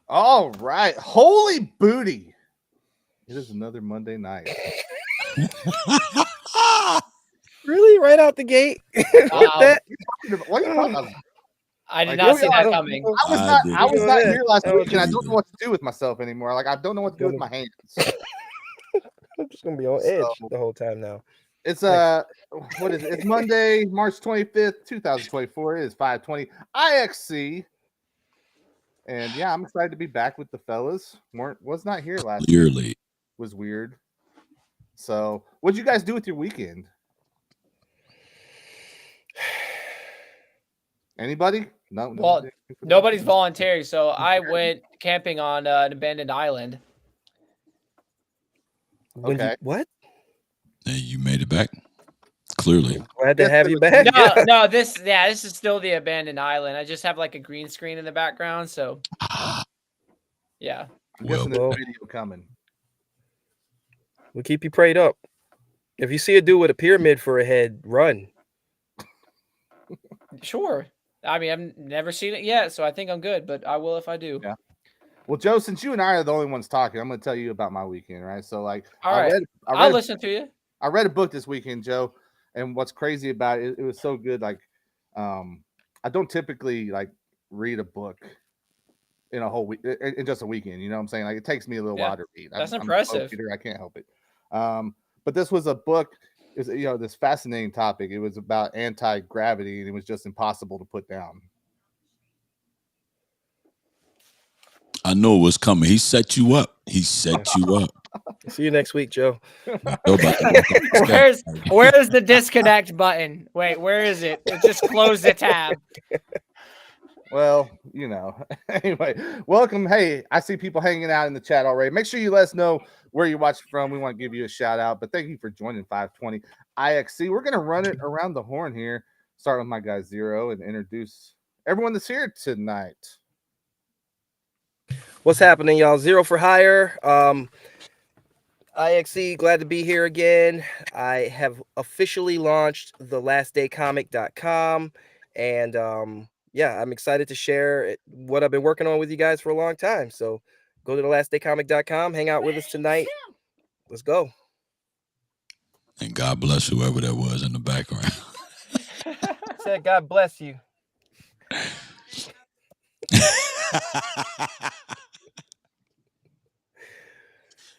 All right. Holy booty. It is another Monday night. Really? Right out the gate? Wow. That? What are you talking about? I did Like, not here see we that are. coming. I was not here last week, and I don't know what to do with myself anymore. Like, I don't know what to do with my hands. I'm just gonna be on edge the whole time now. It's what is it? It's Monday, March 25th, 2024. It is 520 iXc. And yeah, I'm excited to be back with the fellas. Was not here last week. Was weird. So, what'd you guys do with your weekend? Anybody? No. Well, nobody's voluntary, so I went camping on an abandoned island. Okay. What? And you made it back. Clearly. Glad to have you back. No, this is still the abandoned island. I just have like a green screen in the background, so yeah. I'm guessing there's a video coming. We'll keep you prayed up. If you see a dude with a pyramid for a head, run. Sure. I mean, I've never seen it yet, so I think I'm good, but I will if I do. Yeah. Well, Joe, since you and I are the only ones talking, I'm going to tell you about my weekend, right? So, like, all right, I'll listen to you. I read a book this weekend, Joe, and what's crazy about it, it was so good. Like, I don't typically like read a book in a whole week, in just a weekend. You know what I'm saying? Like, it takes me a little while to read. That's I'm impressive. I can't help it. But this was a book. Is this fascinating topic. It was about anti-gravity, and it was just impossible to put down. I know it was coming. He set you up. See you next week, Joe. Where's the disconnect button? Wait, where is it? Just close the tab. Well, anyway, welcome. Hey, I see people hanging out in the chat already. Make sure you let us know where you're watching from. We want to give you a shout out, but thank you for joining 520 iXc. We're going to run it around the horn here, start with my guy Zero, and introduce everyone that's here tonight. What's happening, y'all? Zero for Hire. iXc, glad to be here again. I have officially launched thelastdaycomic.com, and yeah, I'm excited to share what I've been working on with you guys for a long time. So go to thelastdaycomic.com, hang out with us tonight. Let's go. And God bless whoever that was in the background. Said God bless you.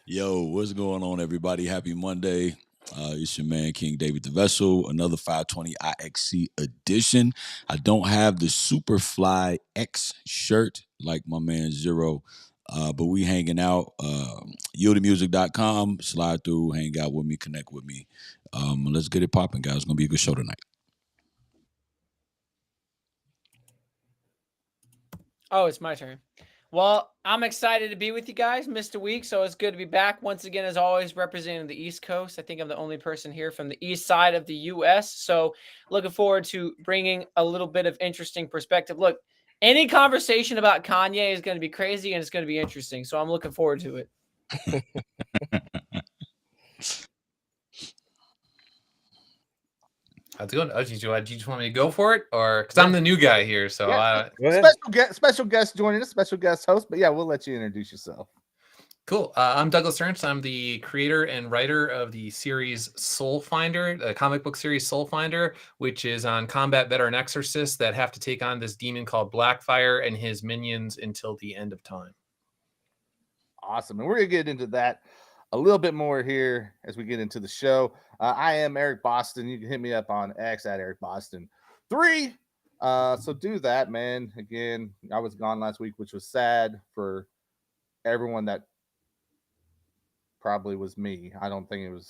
Yo, what's going on, everybody? Happy Monday. It's your man, King David the Vessel, another 520 iXc edition. I don't have the Superfly X shirt like my man Zero, but we hanging out. YieldingMusic.com. Slide through, hang out with me, connect with me. Let's get it popping, guys. It's going to be a good show tonight. Oh, it's my turn. Well, I'm excited to be with you guys. Missed a week, so it's good to be back once again, as always, representing the East Coast. I think I'm the only person here from the east side of the U.S., so looking forward to bringing a little bit of interesting perspective. Look, any conversation about Kanye is going to be crazy, and it's going to be interesting, so I'm looking forward to it. How's it going? Oh, do you just want me to go for it, or because I'm the new guy here? So special guest joining us, special guest host. But yeah, we'll let you introduce yourself. Cool. I'm Douglas Ernst. I'm the creator and writer of the series Soulfinder, the comic book series Soulfinder, which is on combat veteran exorcists that have to take on this demon called Blackfire and his minions until the end of time. Awesome, and we're gonna get into that a little bit more here as we get into the show. I am Eric Boston. You can hit me up on X at Eric Boston 3. So do that, man. Again, I was gone last week, which was sad for everyone that probably was me. I don't think it was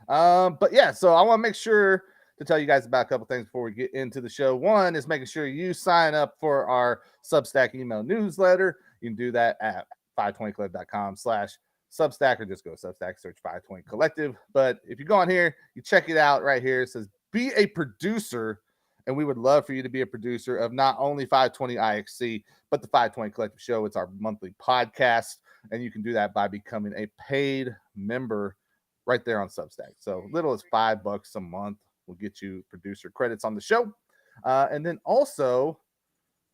sad. But yeah, so I want to make sure to tell you guys about a couple things before we get into the show. One is making sure you sign up for our Substack email newsletter. You can do that at 520club.com/Substack, or just go to Substack, search 520 Collective. But if you go on here, you check it out right here. It says be a producer, and we would love for you to be a producer of not only 520 iXc, but the 520 Collective Show. It's our monthly podcast, and you can do that by becoming a paid member right there on Substack. So little as $5 a month will get you producer credits on the show. And then also,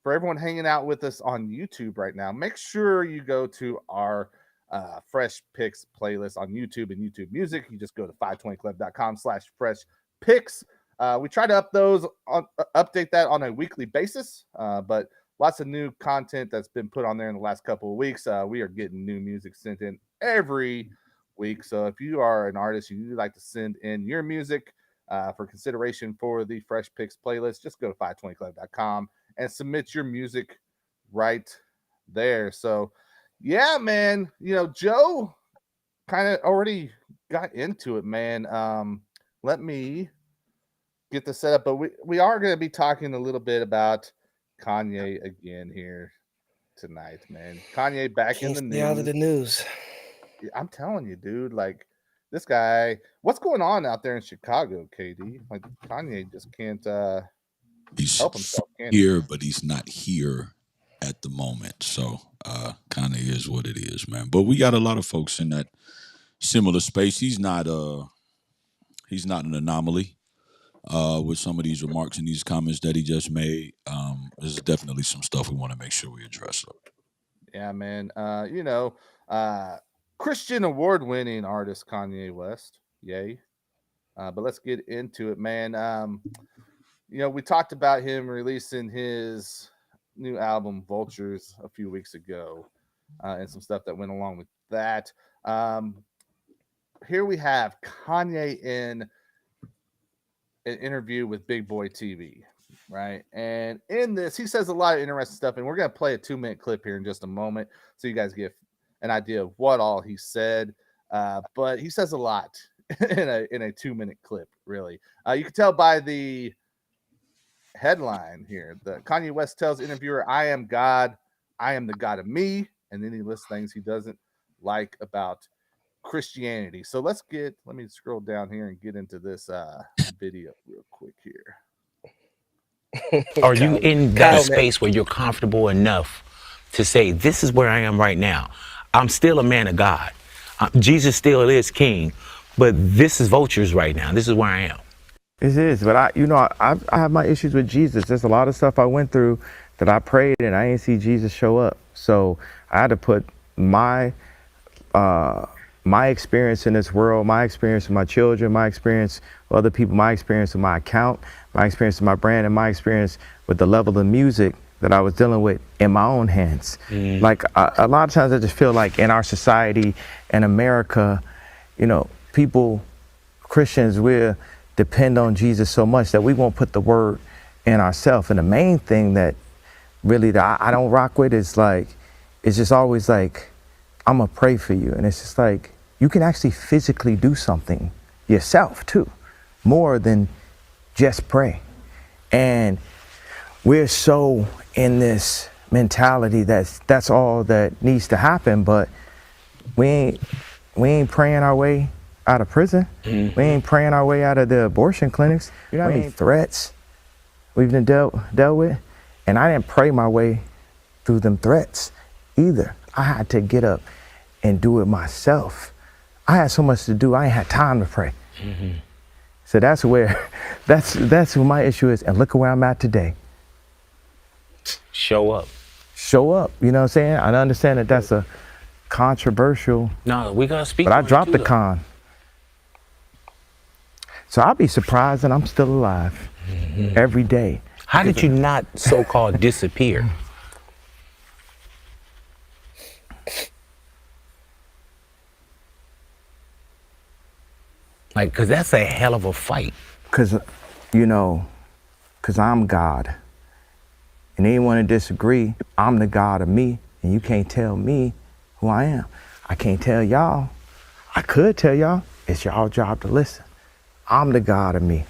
for everyone hanging out with us on YouTube right now, make sure you go to our Fresh Picks playlist on YouTube and YouTube Music. You just go to 520club.com/fresh-picks. We try to update that on a weekly basis, but lots of new content that's been put on there in the last couple of weeks. We are getting new music sent in every week. So if you are an artist and you'd like to send in your music for consideration for the Fresh Picks playlist, just go to 520club.com and submit your music right there. So, yeah, man, Joe kind of already got into it, man. Let me get the setup, but we are going to be talking a little bit about Kanye again here tonight, man. Kanye back in the news. Out of the news. I'm telling you, dude, like this guy, what's going on out there in Chicago, KD? Like Kanye just can't help himself, can he? Here, but he's not here at the moment. So kind of is what it is, man. But we got a lot of folks in that similar space. He's not an anomaly with some of these remarks and these comments that he just made. There's definitely some stuff we want to make sure we address. Yeah, man. Christian award-winning artist Kanye West. Yay. But let's get into it, man. We talked about him releasing his new album Vultures a few weeks ago, and some stuff that went along with that. Here we have Kanye in an interview with Big Boy TV, right? And in this, he says a lot of interesting stuff, and we're going to play a 2-minute clip here in just a moment so you guys get an idea of what all he said. But he says a lot in a 2-minute clip, really. You can tell by the headline here. The Kanye West tells interviewer, "I am God, I am the God of me," and then he lists things he doesn't like about Christianity. So let me scroll down here and get into this video real quick here. Are you in that space where you're comfortable enough to say, this is where I am right now? I'm still a man of God. Jesus still is king, but this is Vultures right now. This is where I am. It is, but I have my issues with Jesus. There's a lot of stuff I went through that I prayed and I didn't see Jesus show up. So I had to put my experience in this world, my experience with my children, my experience with other people, my experience with my account, my experience with my brand, and my experience with the level of music that I was dealing with in my own hands. Like a lot of times I just feel like in our society in America, people, Christians, we're depend on Jesus so much that we won't put the word in ourselves. And the main thing that really that I don't rock with is like, it's just always like, I'm gonna pray for you. And it's just like, you can actually physically do something yourself too, more than just pray. And we're so in this mentality that's all that needs to happen, but we ain't praying our way out of prison. We ain't praying our way out of the abortion clinics. You know how many threats we've been dealt with? And I didn't pray my way through them threats either. I had to get up and do it myself. I had so much to do, I ain't had time to pray. So that's where that's what my issue is. And look at where I'm at today. Show up. Show up, you know what I'm saying? I understand that that's a controversial. No, we gotta speak. But I dropped the con. So I'll be surprised that I'm still alive every day. How did you not so-called disappear? Like, cause that's a hell of a fight. Cause I'm God. And anyone to disagree, I'm the God of me, and you can't tell me who I am. I can't tell y'all. I could tell y'all, it's y'all job to listen. I'm the God of me.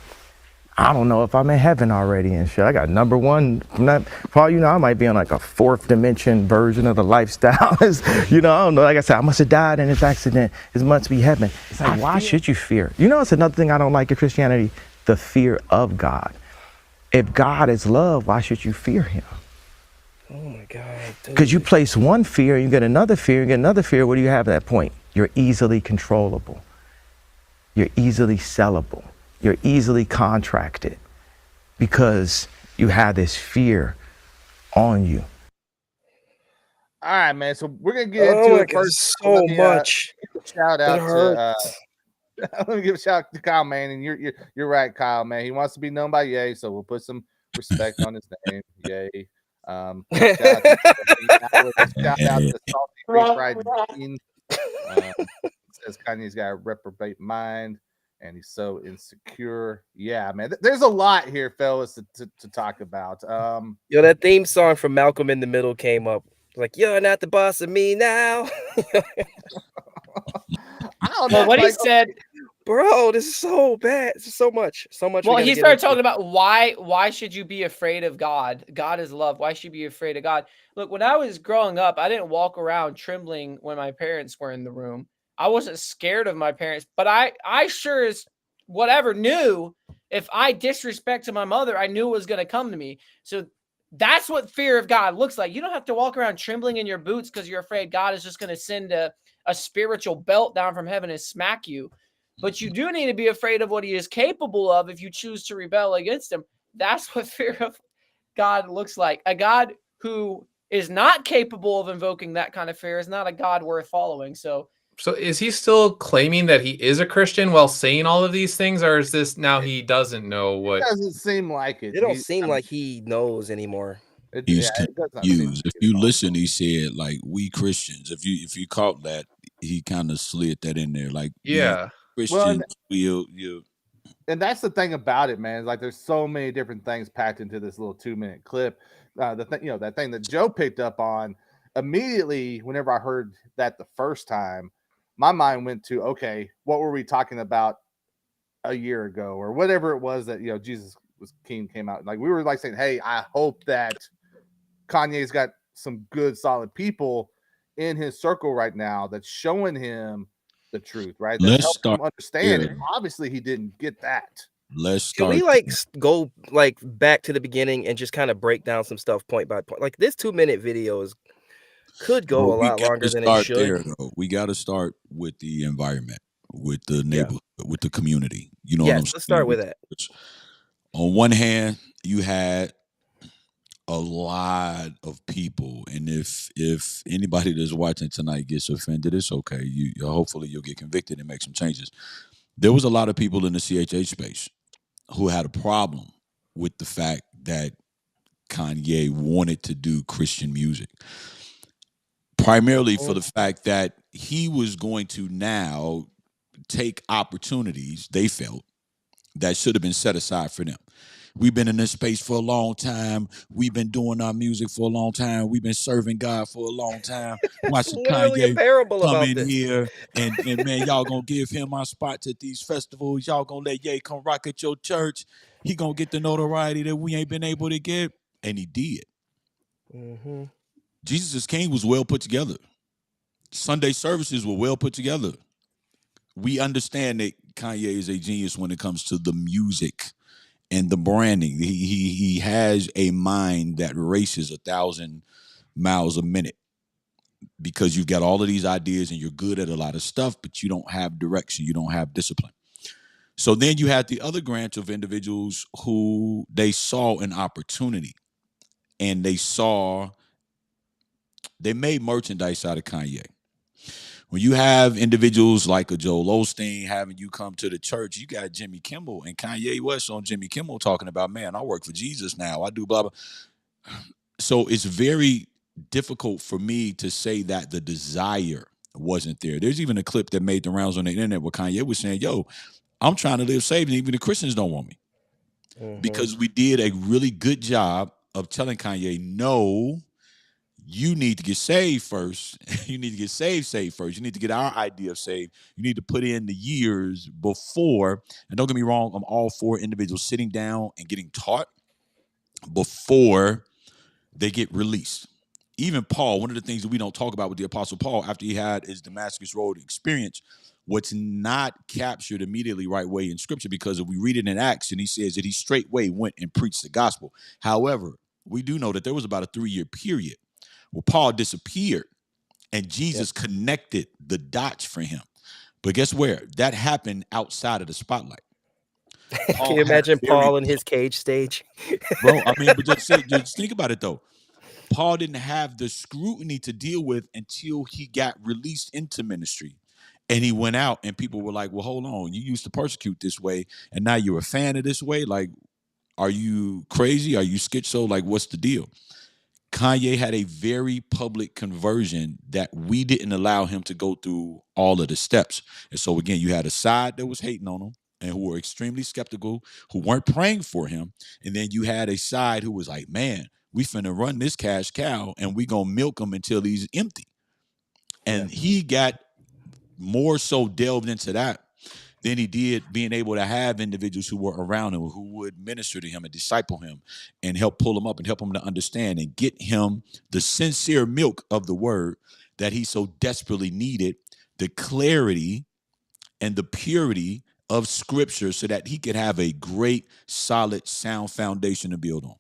I don't know if I'm in heaven already and shit. I got number one. For all you know, I might be on like a 4th dimension version of the lifestyle. I don't know. Like I said, I must have died in this accident. It must be heaven. It's like, why should you fear? It's another thing I don't like in Christianity, the fear of God. If God is love, why should you fear him? Oh my God. Because you place one fear, you get another fear, you get another fear. What do you have at that point? You're easily controllable. You're easily sellable. You're easily contracted because you have this fear on you. All right, man. So we're gonna get into it first. So much. Shout out It hurts. Let me give a shout out to Kyle, man. And you're right, Kyle, man. He wants to be known by Ye, so we'll put some respect on his name. Ye. Shout out to Salty Creek Fried Bean. Says Kanye's got a reprobate mind and he's so insecure. Yeah, man. There's a lot here, fellas, to talk about. Yo, that theme song from Malcolm in the Middle came up. Like, you're not the boss of me now. I don't know. Well, what he said, bro, this is so bad. This is so much. Well, he started talking about why should you be afraid of God? God is love. Why should you be afraid of God? Look, when I was growing up, I didn't walk around trembling when my parents were in the room. I wasn't scared of my parents, but I sure as whatever knew if I disrespected my mother, I knew it was going to come to me. So that's what fear of God looks like. You don't have to walk around trembling in your boots because you're afraid God is just going to send a spiritual belt down from heaven and smack you. But you do need to be afraid of what he is capable of if you choose to rebel against him. That's what fear of God looks like. A God who is not capable of invoking that kind of fear is not a God worth following. So is he still claiming that he is a Christian while saying all of these things, or is this now he doesn't know what? It doesn't seem like it. It don't seem like he knows anymore. He's confused. If you listen, he said like we Christians. If you caught that, he kind of slid that in there. Like Christians, and that's the thing about it, man. Like there's so many different things packed into this little 2-minute clip. That thing that Joe picked up on immediately whenever I heard that the first time, my mind went to, okay, what were we talking about a year ago or whatever it was that, Jesus was King came out. Like we were like saying, hey, I hope that Kanye's got some good, solid people in his circle right now that's showing him the truth, right? That helps him understand it. Obviously, he didn't get that. Can we go back to the beginning and just kind of break down some stuff point by point? Like this 2-minute video could go a lot longer than it should. We got to start with the environment, with the neighborhood, with the community. You know what I'm saying? Let's start with that. On one hand, you had a lot of people, and if anybody that's watching tonight gets offended, it's okay. Hopefully you'll get convicted and make some changes. There was a lot of people in the CHH space who had a problem with the fact that Kanye wanted to do Christian music, primarily for the fact that he was going to now take opportunities they felt that should have been set aside for them. We've been in this space for a long time. We've been doing our music for a long time. We've been serving God for a long time. Watching Kanye come in here and man, y'all gonna give him our spots at these festivals. Y'all gonna let Ye come rock at your church. He gonna get the notoriety that we ain't been able to get. And he did. Mm-hmm. Jesus is King was well put together. Sunday services were well put together. We understand that Kanye is a genius when it comes to the music and the branding. He has a mind that races 1,000 miles a minute because you've got all of these ideas and you're good at a lot of stuff, but you don't have direction. You don't have discipline. So then you had the other branch of individuals who they saw an opportunity and they made merchandise out of Kanye. When you have individuals like a Joel Osteen having you come to the church, you got Jimmy Kimmel and Kanye West on Jimmy Kimmel talking about, man, I work for Jesus now. I do blah, blah. So it's very difficult for me to say that the desire wasn't there. There's even a clip that made the rounds on the internet where Kanye was saying, yo, I'm trying to live saved and even the Christians don't want me. Mm-hmm. Because we did a really good job of telling Kanye, no, you need to get saved first. You need to get saved first. You need to get our idea of saved. You need to put in the years before. And don't get me wrong, I'm all for individuals sitting down and getting taught before they get released. Even Paul, one of the things that we don't talk about with the Apostle Paul after he had his Damascus Road experience, what's not captured immediately right way in Scripture, because if we read it in Acts and he says that he straightway went and preached the gospel. However, we do know that there was about a 3-year period where Paul disappeared and Jesus connected the dots for him. But guess where? That happened outside of the spotlight. Can you imagine Paul in his cage stage? Bro, I mean, but just think about it though. Paul didn't have the scrutiny to deal with until he got released into ministry. And he went out and people were like, well, hold on, you used to persecute this way and now you're a fan of this way? Like, are you crazy? Are you schizo? Like, what's the deal? Kanye had a very public conversion that we didn't allow him to go through all of the steps. And so again, you had a side that was hating on him and who were extremely skeptical, who weren't praying for him. And then you had a side who was like, man, we finna run this cash cow and we gonna milk him until he's empty. And he got more so delved into that than he did being able to have individuals who were around him, who would minister to him and disciple him and help pull him up and help him to understand and get him the sincere milk of the word that he so desperately needed, the clarity and the purity of scripture so that he could have a great, solid, sound foundation to build on.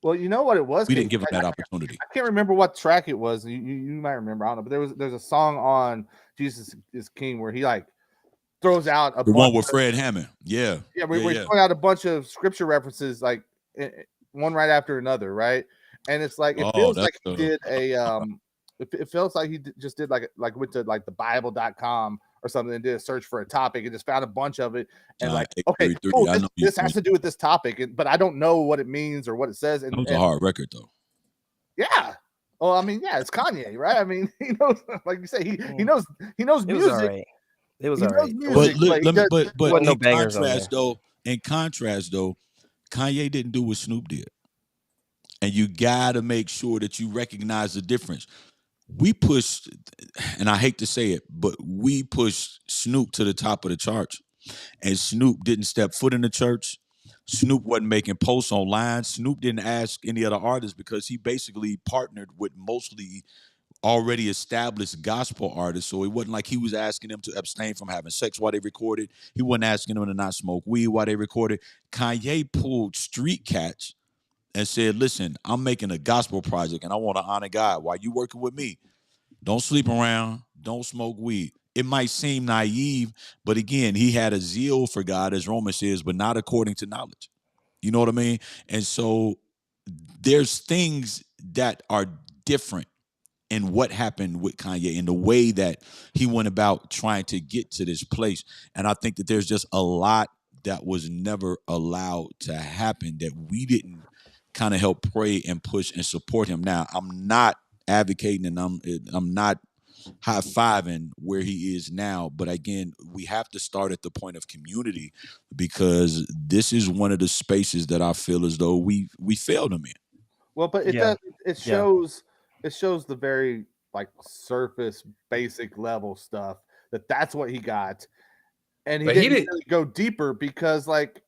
Well, you know what it was? We didn't give him that opportunity. I can't remember what track it was. You might remember. I don't know, but there's a song on Jesus is King where he like throws out the one with Fred Hammond. Yeah. We're throwing out a bunch of scripture references, like one right after another, right? And it's like it feels like he did a it feels like he just did like went to like the Bible.com or something and did a search for a topic and just found a bunch of it and like, okay, cool, this has to do with this topic, but I don't know what it means or what it says. And it was a hard record though. Yeah. Well, I mean, yeah, it's Kanye, right? I mean, he knows, like you say, he knows music. It was all right. But in contrast though, Kanye didn't do what Snoop did. And you gotta make sure that you recognize the difference. We pushed, and I hate to say it, but we pushed Snoop to the top of the charts. And Snoop didn't step foot in the church. Snoop wasn't making posts online. Snoop didn't ask any other artists because he basically partnered with mostly already established gospel artists. So it wasn't like he was asking them to abstain from having sex while they recorded. He wasn't asking them to not smoke weed while they recorded. Kanye pulled street cats and said, listen, I'm making a gospel project and I want to honor God while you working with me. Don't sleep around. Don't smoke weed. It might seem naive, but again, he had a zeal for God, as Romans says, but not according to knowledge. You know what I mean? And so there's things that are different in what happened with Kanye and the way that he went about trying to get to this place. And I think that there's just a lot that was never allowed to happen that we didn't kind of help pray and push and support him. Now, I'm not advocating and I'm not high-fiving where he is now, but again, we have to start at the point of community because this is one of the spaces that I feel as though we failed him in. Well, but it shows the very like surface basic level stuff that's what he got, and he didn't really go deeper because, like,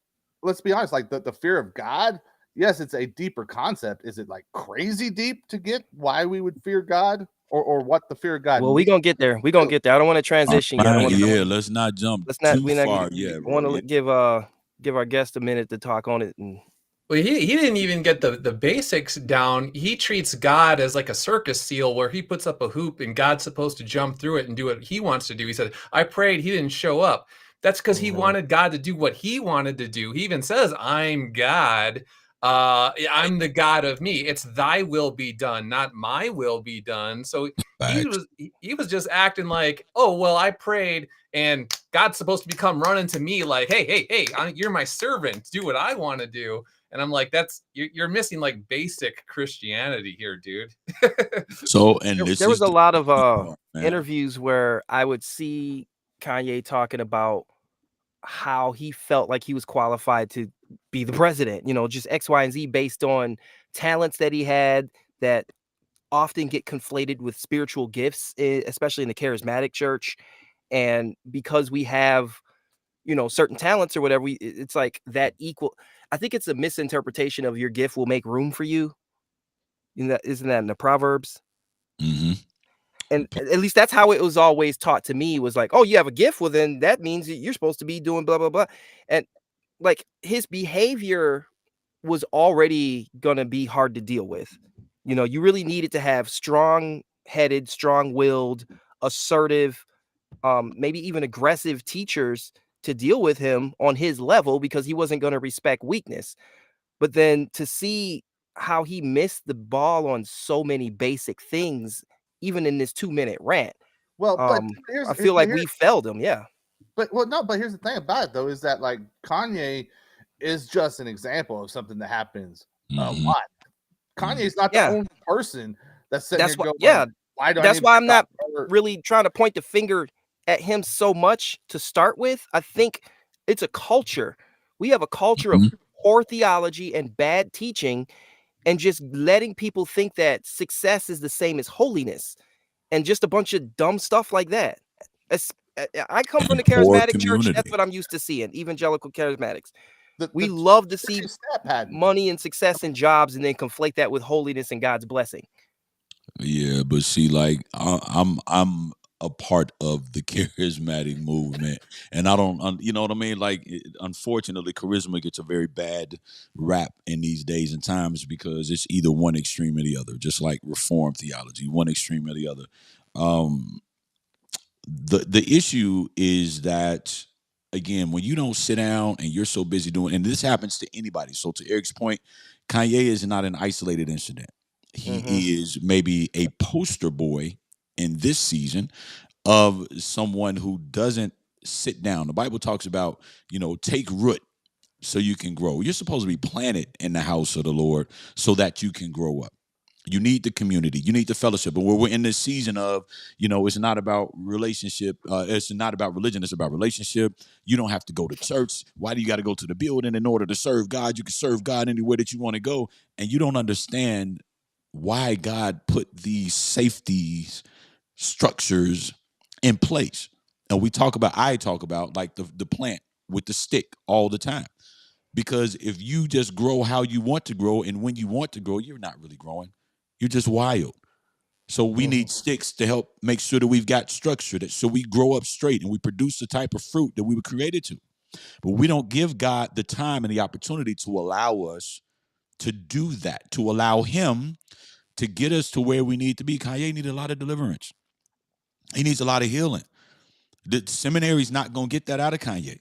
let's be honest, like the fear of God, yes, it's a deeper concept. Is it like crazy deep to get why we would fear God? Or what the fear of God. Well, we're gonna get there. We're gonna get there. I don't want to transition yet. Let's not jump too far. I want to give our guest a minute to talk on it. Well, he didn't even get the basics down. He treats God as like a circus seal where he puts up a hoop and God's supposed to jump through it and do what he wants to do. He said, I prayed, he didn't show up. That's because he wanted God to do what he wanted to do. He even says, I'm God. I'm the God of me. It's thy will be done, not my will be done. So he was just acting like, oh, well, I prayed and God's supposed to come running to me like, hey, you're my servant. Do what I want to do. And I'm like, you're missing like basic Christianity here, dude. So, and there was a lot of interviews where I would see Kanye talking about how he felt like he was qualified to be the president, just X, Y, and Z based on talents that he had that often get conflated with spiritual gifts, especially in the charismatic church. And because we have, certain talents or whatever, it's like that equal. I think it's a misinterpretation of your gift will make room for you. Isn't that in the Proverbs? Mm-hmm. And at least that's how it was always taught to me, was like, oh, you have a gift. Well, then that means that you're supposed to be doing blah, blah, blah. And like his behavior was already going to be hard to deal with. You really needed to have strong-headed, strong-willed, assertive, maybe even aggressive teachers to deal with him on his level because he wasn't going to respect weakness. But then to see how he missed the ball on so many basic things, even in this 2-minute rant. Well, but I feel like we failed him. Yeah. But here's the thing about it though, is that like Kanye is just an example of something that happens a lot. Kanye's not the only person that's sitting here going, why do that's why I'm not really trying to point the finger at him so much to start with. I think it's a culture. We have a culture of poor theology and bad teaching, and just letting people think that success is the same as holiness, and just a bunch of dumb stuff like that. I come from the charismatic church. That's what I'm used to seeing. Evangelical charismatics. We love to see money and success and jobs, and then conflate that with holiness and God's blessing. Yeah, but see, like I'm a part of the charismatic movement, and I don't, you know what I mean? Like, unfortunately, charisma gets a very bad rap in these days and times because it's either one extreme or the other, just like Reformed theology, one extreme or the other. The issue is that, again, when you don't sit down and you're so busy doing, and this happens to anybody. So to Eric's point, Kanye is not an isolated incident. He is maybe a poster boy in this season of someone who doesn't sit down. The Bible talks about, take root so you can grow. You're supposed to be planted in the house of the Lord so that you can grow up. You need the community. You need the fellowship. But we're in this season of, it's not about relationship. It's not about religion. It's about relationship. You don't have to go to church. Why do you got to go to the building in order to serve God? You can serve God anywhere that you want to go. And you don't understand why God put these safety structures in place. And I talk about like the plant with the stick all the time. Because if you just grow how you want to grow and when you want to grow, you're not really growing. You're just wild. So we need sticks to help make sure that we've got structure, so we grow up straight and we produce the type of fruit that we were created to. But we don't give God the time and the opportunity to allow us to do that, to allow him to get us to where we need to be. Kanye needs a lot of deliverance. He needs a lot of healing. The seminary's not going to get that out of Kanye.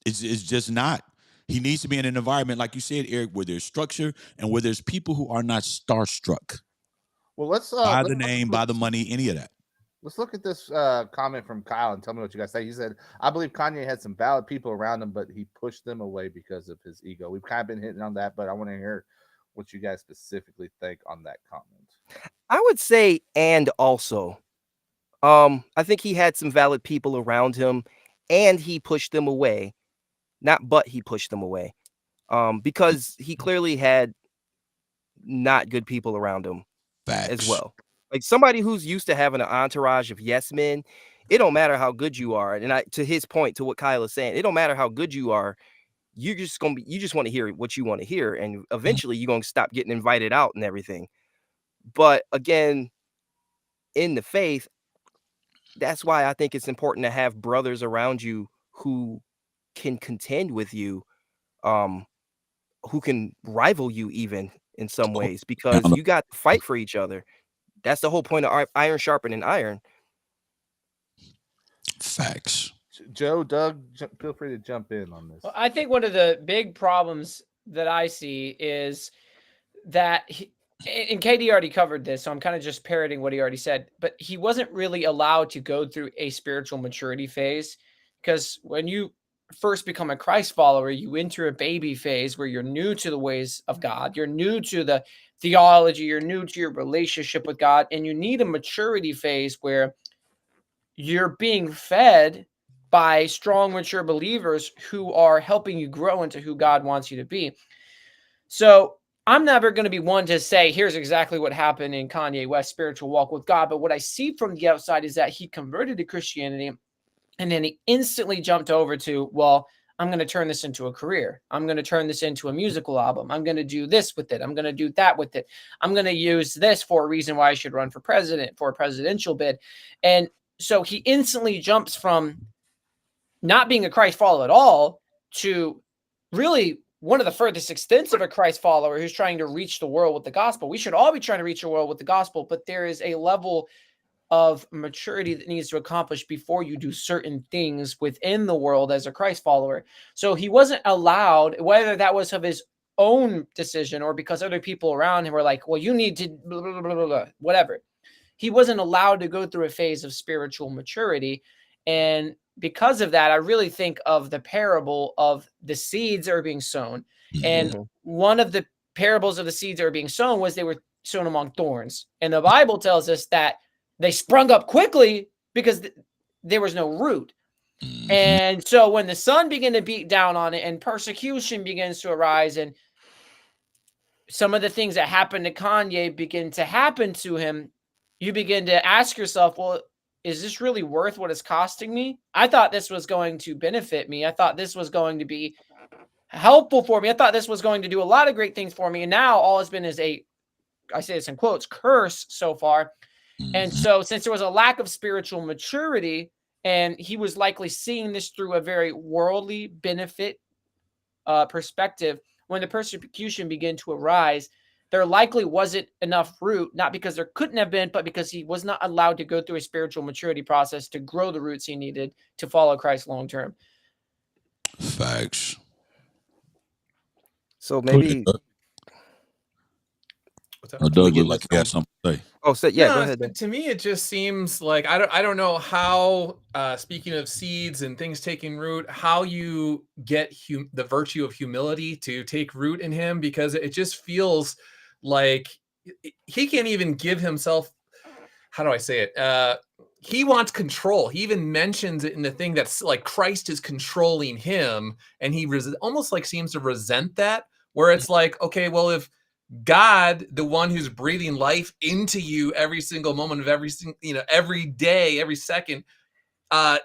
It's just not. He needs to be in an environment, like you said, Eric, where there's structure and where there's people who are not starstruck. Well, let's by the name, by the money, any of that. Let's look at this comment from Kyle and tell me what you guys say. He said, I believe Kanye had some valid people around him, but he pushed them away because of his ego. We've kind of been hitting on that, but I want to hear what you guys specifically think on that comment. I would say, and also, I think he had some valid people around him and he pushed them away. But he pushed them away because he clearly had not good people around him as well. Like somebody who's used to having an entourage of yes men, it don't matter how good you are. And to his point, to what Kyle is saying, it don't matter how good you are. You just want to hear what you want to hear. And eventually you're going to stop getting invited out and everything. But again, in the faith, that's why I think it's important to have brothers around you who can contend with you, who can rival you even in some ways, because you got to fight for each other. That's the whole point of iron sharpening iron. Facts. Joe, Doug, feel free to jump in on this. Well, I think one of the big problems that I see is that and KD already covered this, so I'm kind of just parroting what he already said, but he wasn't really allowed to go through a spiritual maturity phase, because when you first become a Christ follower, you enter a baby phase where you're new to the ways of God. You're new to the theology. You're new to your relationship with God. And you need a maturity phase where you're being fed by strong, mature believers who are helping you grow into who God wants you to be. So I'm never going to be one to say, here's exactly what happened in Kanye West's spiritual walk with God. But what I see from the outside is that he converted to Christianity, and then he instantly jumped over to, well, I'm going to turn this into a career. I'm going to turn this into a musical album. I'm going to do this with it. I'm going to do that with it. I'm going to use this for a reason why I should run for president, for a presidential bid. And so he instantly jumps from not being a Christ follower at all to really one of the furthest extents of a Christ follower who's trying to reach the world with the gospel. We should all be trying to reach the world with the gospel, but there is a level of maturity that needs to accomplish before you do certain things within the world as a Christ follower. So he wasn't allowed, whether that was of his own decision or because other people around him were like, well, you need to blah, blah, blah, blah, blah, whatever. He wasn't allowed to go through a phase of spiritual maturity. And because of that, I really think of the parable of the seeds that are being sown. And one of the parables of the seeds that are being sown was they were sown among thorns. And the Bible tells us that they sprung up quickly because there was no root. And so when the sun began to beat down on it and persecution begins to arise and some of the things that happened to Kanye begin to happen to him, you begin to ask yourself, well, is this really worth what it's costing me? I thought this was going to benefit me. I thought this was going to be helpful for me. I thought this was going to do a lot of great things for me. And now all it's been is I say this in quotes, curse so far. And so since there was a lack of spiritual maturity, and he was likely seeing this through a very worldly benefit perspective, when the persecution began to arise, there likely wasn't enough root, not because there couldn't have been, but because he was not allowed to go through a spiritual maturity process to grow the roots he needed to follow Christ long term. Facts. So maybe. Doug looked like he had something to say. Oh, so yeah, No, go ahead. But to me, it just seems like I don't know how. Speaking of seeds and things taking root, how you get the virtue of humility to take root in him, because it just feels like he can't even give himself. How do I say it? He wants control. He even mentions it in the thing that's like Christ is controlling him, and he almost like seems to resent that. Where it's like, okay, well, if God, the one who's breathing life into you every single moment of every day, every second,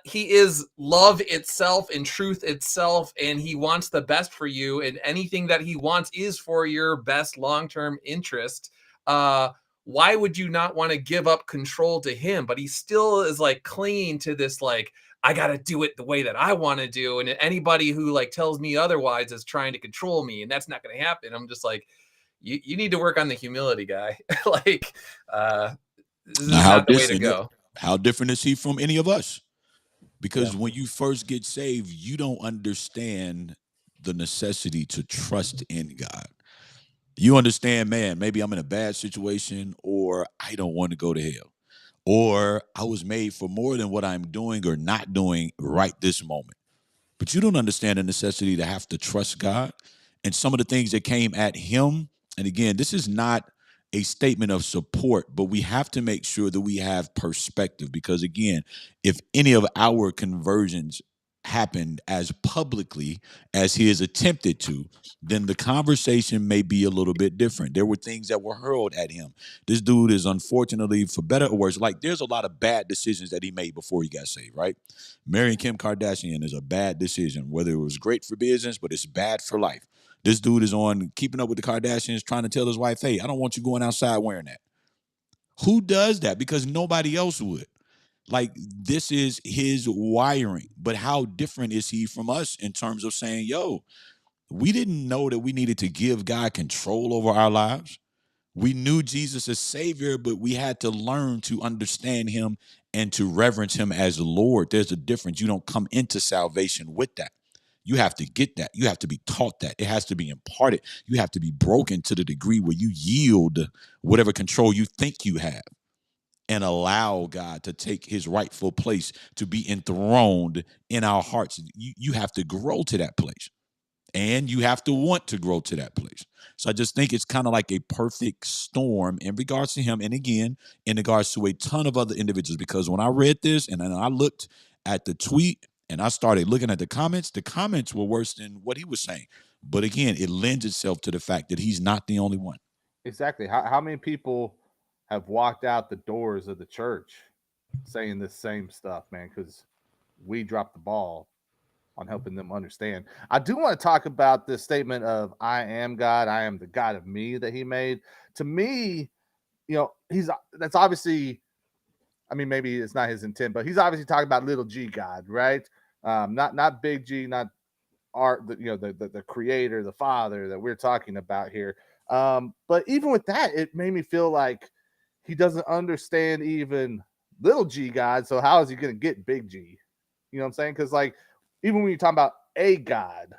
he is love itself and truth itself, and he wants the best for you, and anything that he wants is for your best long-term interest. Why would you not want to give up control to him? But he still is like clinging to this, like, I got to do it the way that I want to do. And anybody who like tells me otherwise is trying to control me, and that's not going to happen. I'm just like, you need to work on the humility, guy. Like, this is not the way to go. How different is he from any of us? Because when you first get saved, you don't understand the necessity to trust in God. You understand, man, maybe I'm in a bad situation, or I don't want to go to hell, or I was made for more than what I'm doing or not doing right this moment. But you don't understand the necessity to have to trust God. And some of the things that came at him, and again, this is not a statement of support, but we have to make sure that we have perspective, because again, if any of our conversions happened as publicly as he has attempted to, then the conversation may be a little bit different. There were things that were hurled at him. This dude is, unfortunately, for better or worse, like, there's a lot of bad decisions that he made before he got saved, right? Marrying Kim Kardashian is a bad decision, whether it was great for business, but it's bad for life. This dude is on Keeping Up with the Kardashians trying to tell his wife, hey, I don't want you going outside wearing that. Who does that? Because nobody else would. Like, this is his wiring. But how different is he from us in terms of saying, yo, we didn't know that we needed to give God control over our lives. We knew Jesus as Savior, but we had to learn to understand him and to reverence him as Lord. There's a difference. You don't come into salvation with that. You have to get that. You have to be taught that. It has to be imparted. You have to be broken to the degree where you yield whatever control you think you have and allow God to take his rightful place, to be enthroned in our hearts. You have to grow to that place, and you have to want to grow to that place. So I just think it's kind of like a perfect storm in regards to him, and again, in regards to a ton of other individuals, because when I read this and then I looked at the tweet and I started looking at the comments were worse than what he was saying. But again, it lends itself to the fact that he's not the only one. Exactly. How many people have walked out the doors of the church saying this same stuff, man, because we dropped the ball on helping them understand. I do want to talk about this statement of I am God, I am the God of me that he made. To me, that's obviously, I mean, maybe it's not his intent, but he's obviously talking about little G God, right? Not big G, not the creator, the father that we're talking about here. But even with that, it made me feel like he doesn't understand even little G God. So how is he going to get big G? You know what I'm saying? Because like, even when you're talking about a God,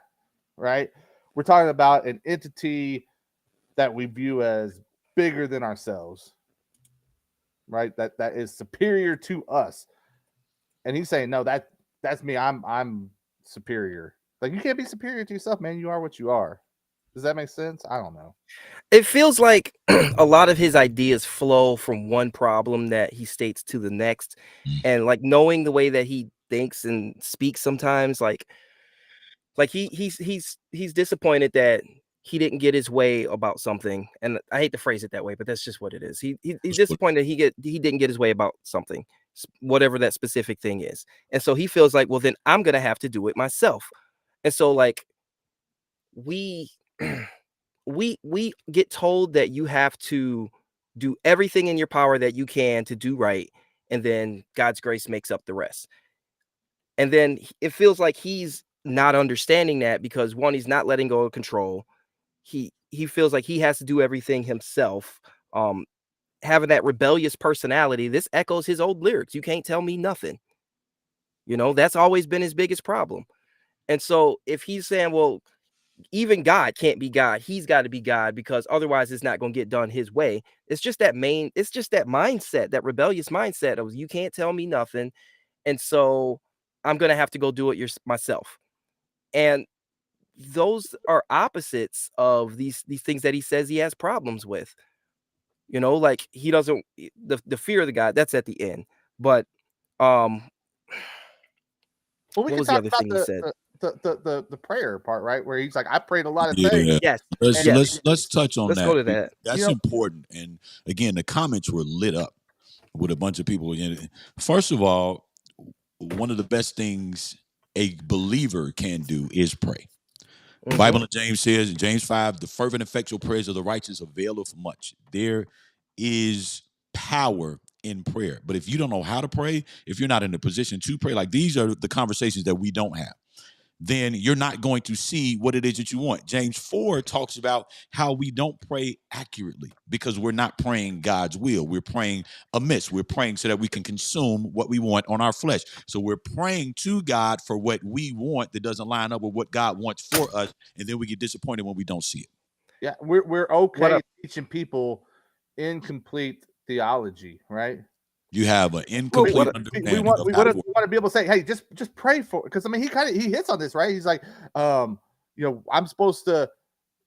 right? we're talking about an entity that we view as bigger than ourselves, right? That is superior to us. And he's saying, no, that's me. I'm superior. Like, you can't be superior to yourself, man. You are what you are. Does that make sense? I don't know. It feels like a lot of his ideas flow from one problem that he states to the next. And like knowing the way that he thinks and speaks sometimes, like he's disappointed that he didn't get his way about something. And I hate to phrase it that way, but that's just what it is. He's disappointed he didn't get his way about something, whatever that specific thing is. And so he feels like, well, then I'm gonna have to do it myself. And so like we get told that you have to do everything in your power that you can to do right, and then God's grace makes up the rest. And then it feels like he's not understanding that because, one, he's not letting go of control. He feels like he has to do everything himself. Having that rebellious personality, this echoes his old lyrics. You can't tell me nothing. You know, that's always been his biggest problem. And so if he's saying, well, even God can't be God, he's got to be God because otherwise it's not going to get done his way. It's just that mindset, that rebellious mindset of you can't tell me nothing. And so I'm going to have to go do it myself. And those are opposites of these things that he says he has problems with. You know, like he doesn't, the fear of the God, that's at the end. But well, we what can was the talk other about thing he said? the prayer part, right? Where he's like, I prayed a lot of things. Yes. Let's touch on Let's that. go to that. That's important. And again, the comments were lit up with a bunch of people. First of all, one of the best things a believer can do is pray. The Bible in James says in James 5, the fervent effectual prayers of the righteous availeth much. There is power in prayer. But if you don't know how to pray, if you're not in a position to pray, like these are the conversations that we don't have, then you're not going to see what it is that you want. James 4 talks about how we don't pray accurately because we're not praying God's will. We're praying amiss. We're praying so that we can consume what we want on our flesh. So we're praying to God for what we want that doesn't line up with what God wants for us, and then we get disappointed when we don't see it. Yeah, we're okay teaching people incomplete theology, right? You have an incomplete understanding. We want to be able to say, hey, just pray for it. Because I mean, he hits on this, right? He's like, you know, I'm supposed to,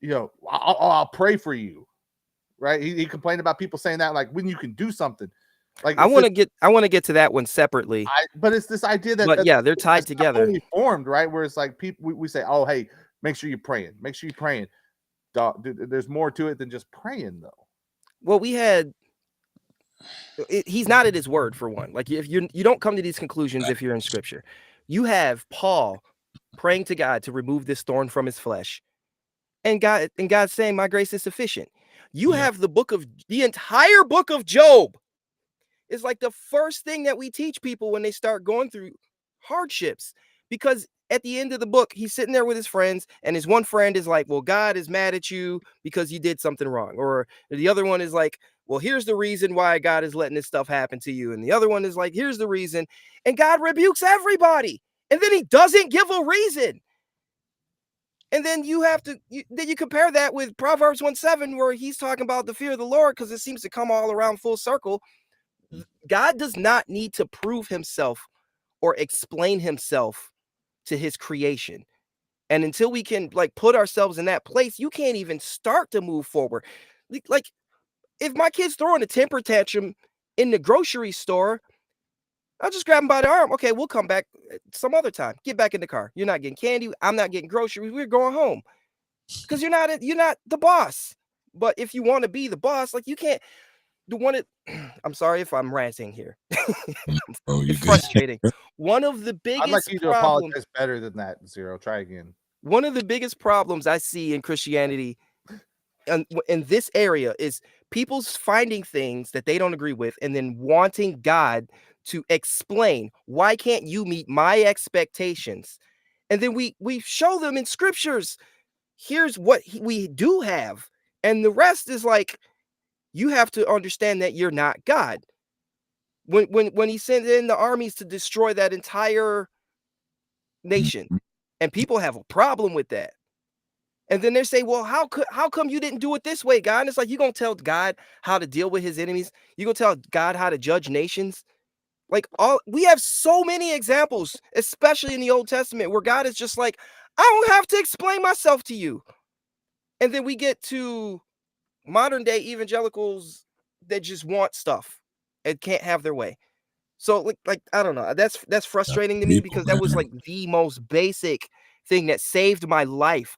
you know, I'll pray for you, right? He complained about people saying that, like, when you can do something. Like, I want to get to that one separately. But it's this idea that yeah, they're tied together. Formed, right? Where it's like people we say, oh, hey, make sure you're praying. Make sure you're praying. Dude, there's more to it than just praying, though. Well, he's not at his word, for one. Like, if you don't come to these conclusions if you're in scripture. You have Paul praying to God to remove this thorn from his flesh, and God saying, my grace is sufficient. You have the entire book of Job. It's like the first thing that we teach people when they start going through hardships, because at the end of the book, he's sitting there with his friends, and his one friend is like, well, God is mad at you because you did something wrong. Or the other one is like, well, here's the reason why God is letting this stuff happen to you. And the other one is like, here's the reason. And God rebukes everybody. And then he doesn't give a reason. And then you compare that with Proverbs 1:7, where he's talking about the fear of the Lord, because it seems to come all around full circle. God does not need to prove himself or explain himself to his creation. And until we can like put ourselves in that place, you can't even start to move forward. Like, if my kid's throwing a temper tantrum in the grocery store, I'll just grab him by the arm. Okay, we'll come back some other time. Get back in the car. You're not getting candy. I'm not getting groceries. We're going home. Because you're not the boss. But if you want to be the boss, like, you can't I'm sorry if I'm ranting here. It's frustrating. One of the biggest I'd like you to apologize better than that, Zero. Try again. One of the biggest problems I see in Christianity in this area is people's finding things that they don't agree with and then wanting God to explain, why can't you meet my expectations? And then we show them in scriptures, here's what we do have. And the rest is like, you have to understand that you're not God. When he sent in the armies to destroy that entire nation, and people have a problem with that. And then they say, well, how come you didn't do it this way, God? And it's like, you gonna tell God how to deal with his enemies? You gonna tell God how to judge nations? Like, we have so many examples, especially in the Old Testament, where God is just like, I don't have to explain myself to you. And then we get to modern day evangelicals that just want stuff and can't have their way. So like I don't know. That's frustrating to me, because that was like the most basic thing that saved my life.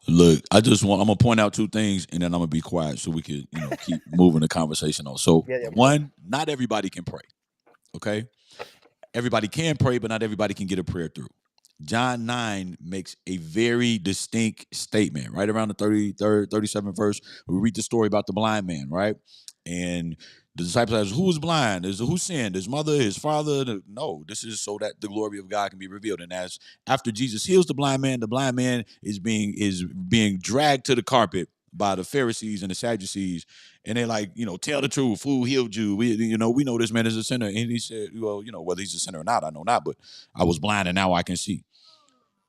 Look, I'm gonna point out two things, and then I'm gonna be quiet so we can, keep moving the conversation on. So, one, not everybody can pray. Okay, everybody can pray, but not everybody can get a prayer through. John 9 makes a very distinct statement, right around the 33rd, 37th verse. We read the story about the blind man, right? And the disciples ask, who was blind? Who sinned? His mother, his father? No, this is so that the glory of God can be revealed. And as after Jesus heals the blind man is being dragged to the carpet by the Pharisees and the Sadducees. And they're like, tell the truth. Who healed you? We know this man is a sinner. And he said, well, whether he's a sinner or not, I know not, but I was blind and now I can see.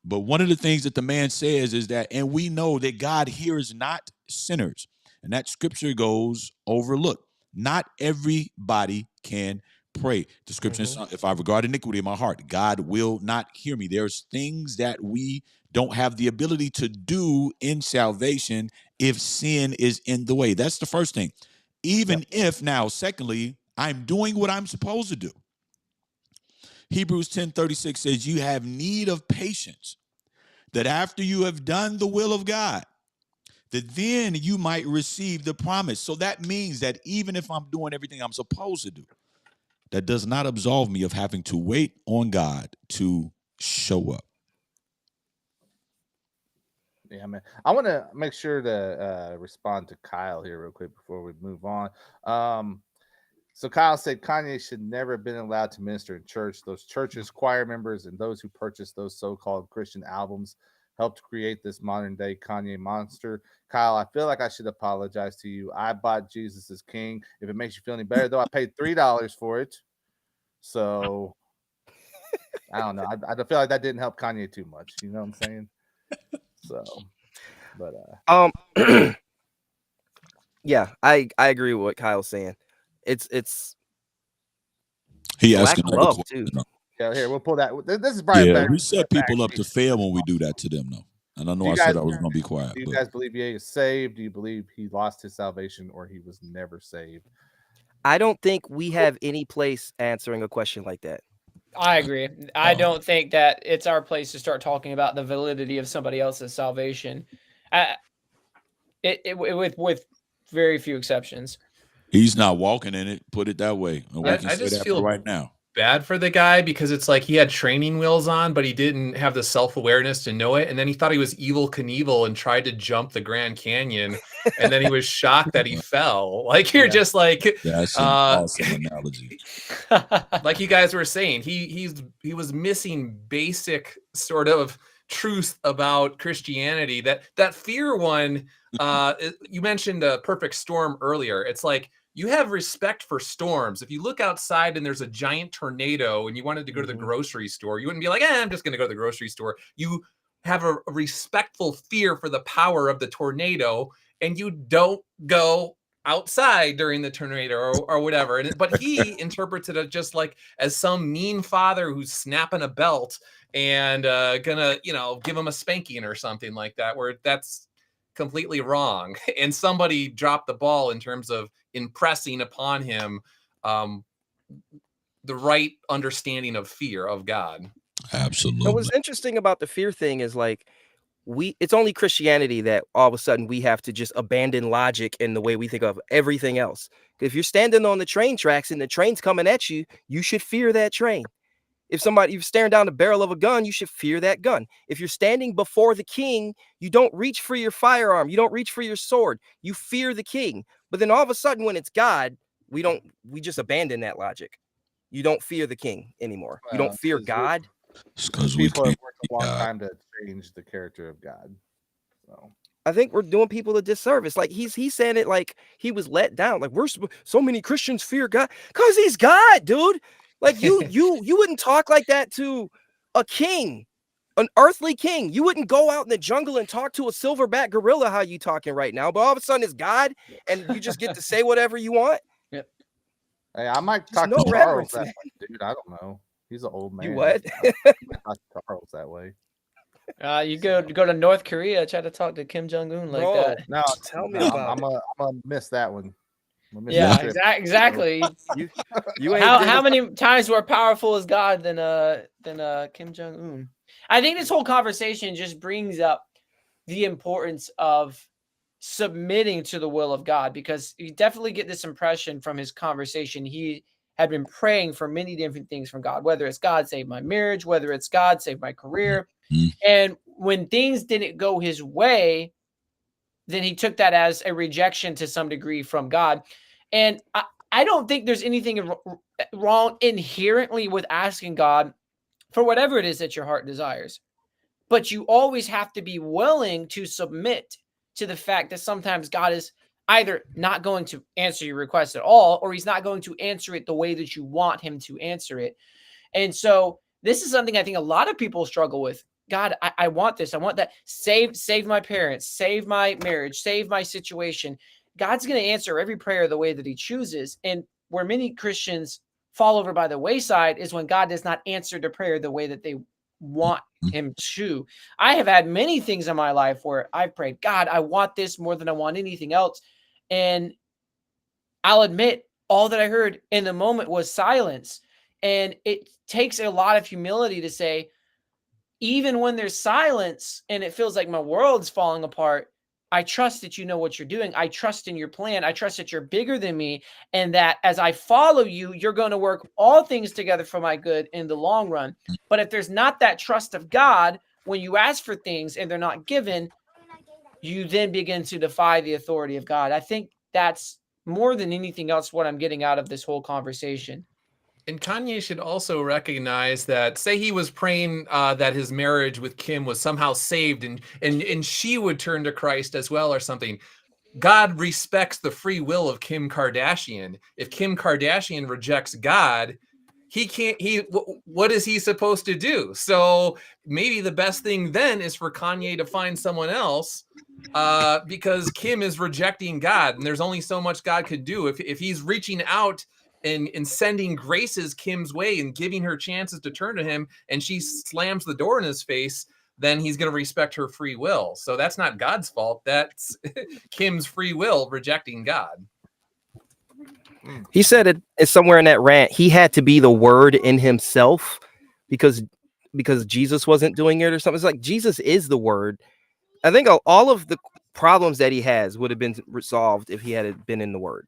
But one of the things that the man says is that, and we know that God hears not sinners. And that scripture goes overlooked. Not everybody can pray. The scripture is, if I regard iniquity in my heart, God will not hear me. There's things that we don't have the ability to do in salvation if sin is in the way. That's the first thing. Even if now, secondly, I'm doing what I'm supposed to do. Hebrews 10:36 says, you have need of patience, that after you have done the will of God, that then you might receive the promise. So that means that even if I'm doing everything I'm supposed to do, that does not absolve me of having to wait on God to show up. Yeah, man. I want to make sure to respond to Kyle here real quick before we move on. So Kyle said Kanye should never have been allowed to minister in church. Those churches, choir members, and those who purchased those so-called Christian albums helped create this modern-day Kanye monster. Kyle, I feel like I should apologize to you. I bought Jesus as King. If it makes you feel any better, though, I paid $3 for it. So I don't know. I feel like that didn't help Kanye too much. You know what I'm saying? So, but yeah, I agree with what Kyle's saying. It's he lack asking of love too. Yeah, here we'll pull that. This is probably better. We set people up to fail when we do that to them, though. And I know I said I was going to be quiet. Do you guys believe he is saved? Do you believe he lost his salvation or he was never saved? I don't think we have any place answering a question like that. I agree. I don't think that it's our place to start talking about the validity of somebody else's salvation. With very few exceptions. He's not walking in it. Put it that way. And I just feel right now bad for the guy, because it's like he had training wheels on, but he didn't have the self-awareness to know it. And then he thought he was Evel Knievel and tried to jump the Grand Canyon. And then he was shocked that he fell. Like, you're just like, that's an awesome analogy. Like you guys were saying, he was missing basic sort of truth about Christianity. That fear one, you mentioned a perfect storm earlier. It's like, you have respect for storms. If you look outside and there's a giant tornado and you wanted to go to the grocery store, you wouldn't be like, I'm just going to go to the grocery store. You have a respectful fear for the power of the tornado, and you don't go outside during the tornado or whatever. But he interprets it just like as some mean father who's snapping a belt and gonna, give him a spanking or something like that, where that's completely wrong. And somebody dropped the ball in terms of impressing upon him the right understanding of fear of God. Absolutely. So what's interesting about the fear thing is like, it's only Christianity that all of a sudden we have to just abandon logic in the way we think of everything else. If you're standing on the train tracks and the train's coming at you, you should fear that train. If you're staring down the barrel of a gun, you should fear that gun. If you're standing before the king, you don't reach for your firearm. You don't reach for your sword. You fear the king. But then all of a sudden, when it's God, we just abandon that logic. You don't fear the king anymore. You don't fear God. It's because we people have can't worked a long time to change the character of God. So I think we're doing people a disservice. Like he's saying it like he was let down. Like so many Christians fear God because he's God, dude. Like you wouldn't talk like that to a king. an earthly king. You wouldn't go out in the jungle and talk to a silverback gorilla how you talking right now, but all of a sudden it's God and you just get to say whatever you want. Yep. Hey, I might Just talk no to Charles reverence, that man. way, dude. I don't know. He's an old man. You what? I might talk to Charles that way. You go to North Korea, try to talk to Kim Jong-un like Bro, that. No, tell me no, about I'm gonna miss that one. I'm gonna miss Yeah, that trip. exactly. you ain't How many times more powerful is God than Kim Jong-un? I think this whole conversation just brings up the importance of submitting to the will of God, because you definitely get this impression from his conversation. He had been praying for many different things from God, whether it's God save my marriage, whether it's God save my career. And when things didn't go his way, then he took that as a rejection to some degree from God. And I don't think there's anything wrong inherently with asking God for whatever it is that your heart desires. But you always have to be willing to submit to the fact that sometimes God is either not going to answer your request at all, or he's not going to answer it the way that you want him to answer it. And so this is something I think a lot of people struggle with. God, I want this. I want that. Save my parents, save my marriage, save my situation. God's going to answer every prayer the way that he chooses. And where many Christians fall over by the wayside is when God does not answer the prayer the way that they want him to. I have had many things in my life where I've prayed, God, I want this more than I want anything else. And I'll admit, all that I heard in the moment was silence. And it takes a lot of humility to say, even when there's silence and it feels like my world's falling apart, I trust that you know what you're doing. I trust in your plan. I trust that you're bigger than me, and that as I follow you, you're going to work all things together for my good in the long run. But if there's not that trust of God, when you ask for things and they're not given, you then begin to defy the authority of God. I think that's more than anything else what I'm getting out of this whole conversation. And Kanye should also recognize that, say he was praying that his marriage with Kim was somehow saved and she would turn to Christ as well or something. God respects the free will of Kim Kardashian. If Kim Kardashian rejects God, what is he supposed to do? So maybe the best thing then is for Kanye to find someone else, because Kim is rejecting God, and there's only so much God could do. If he's reaching out and sending graces Kim's way and giving her chances to turn to him, and she slams the door in his face, then he's going to respect her free will. So that's not God's fault. That's Kim's free will rejecting God. He said it's somewhere in that rant. He had to be the word in himself because Jesus wasn't doing it or something. It's like Jesus is the word. I think all of the problems that he has would have been resolved if he had been in the word.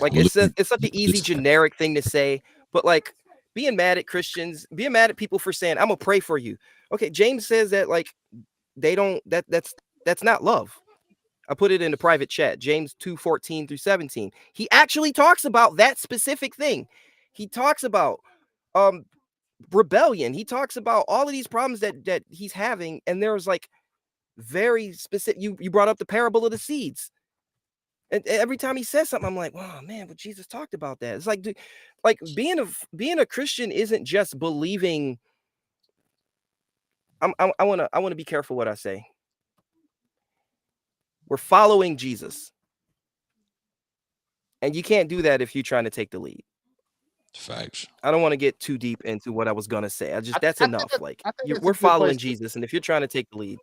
Like it's such an easy generic thing to say, but like being mad at Christians, being mad at people for saying, I'm gonna pray for you. Okay, James says that like they don't that's not love. I put it in the private chat, James 2:14 through 17. He actually talks about that specific thing. He talks about rebellion. He talks about all of these problems that he's having, and there's like very specific. You brought up the parable of the seeds. And every time he says something, I'm like, wow, man, but Jesus talked about that. It's like, being a Christian isn't just believing. I want to be careful what I say. We're following Jesus. And you can't do that if you're trying to take the lead. Facts. I don't want to get too deep into what I was going to say. That's enough. We're following Jesus. And if you're trying to take the lead,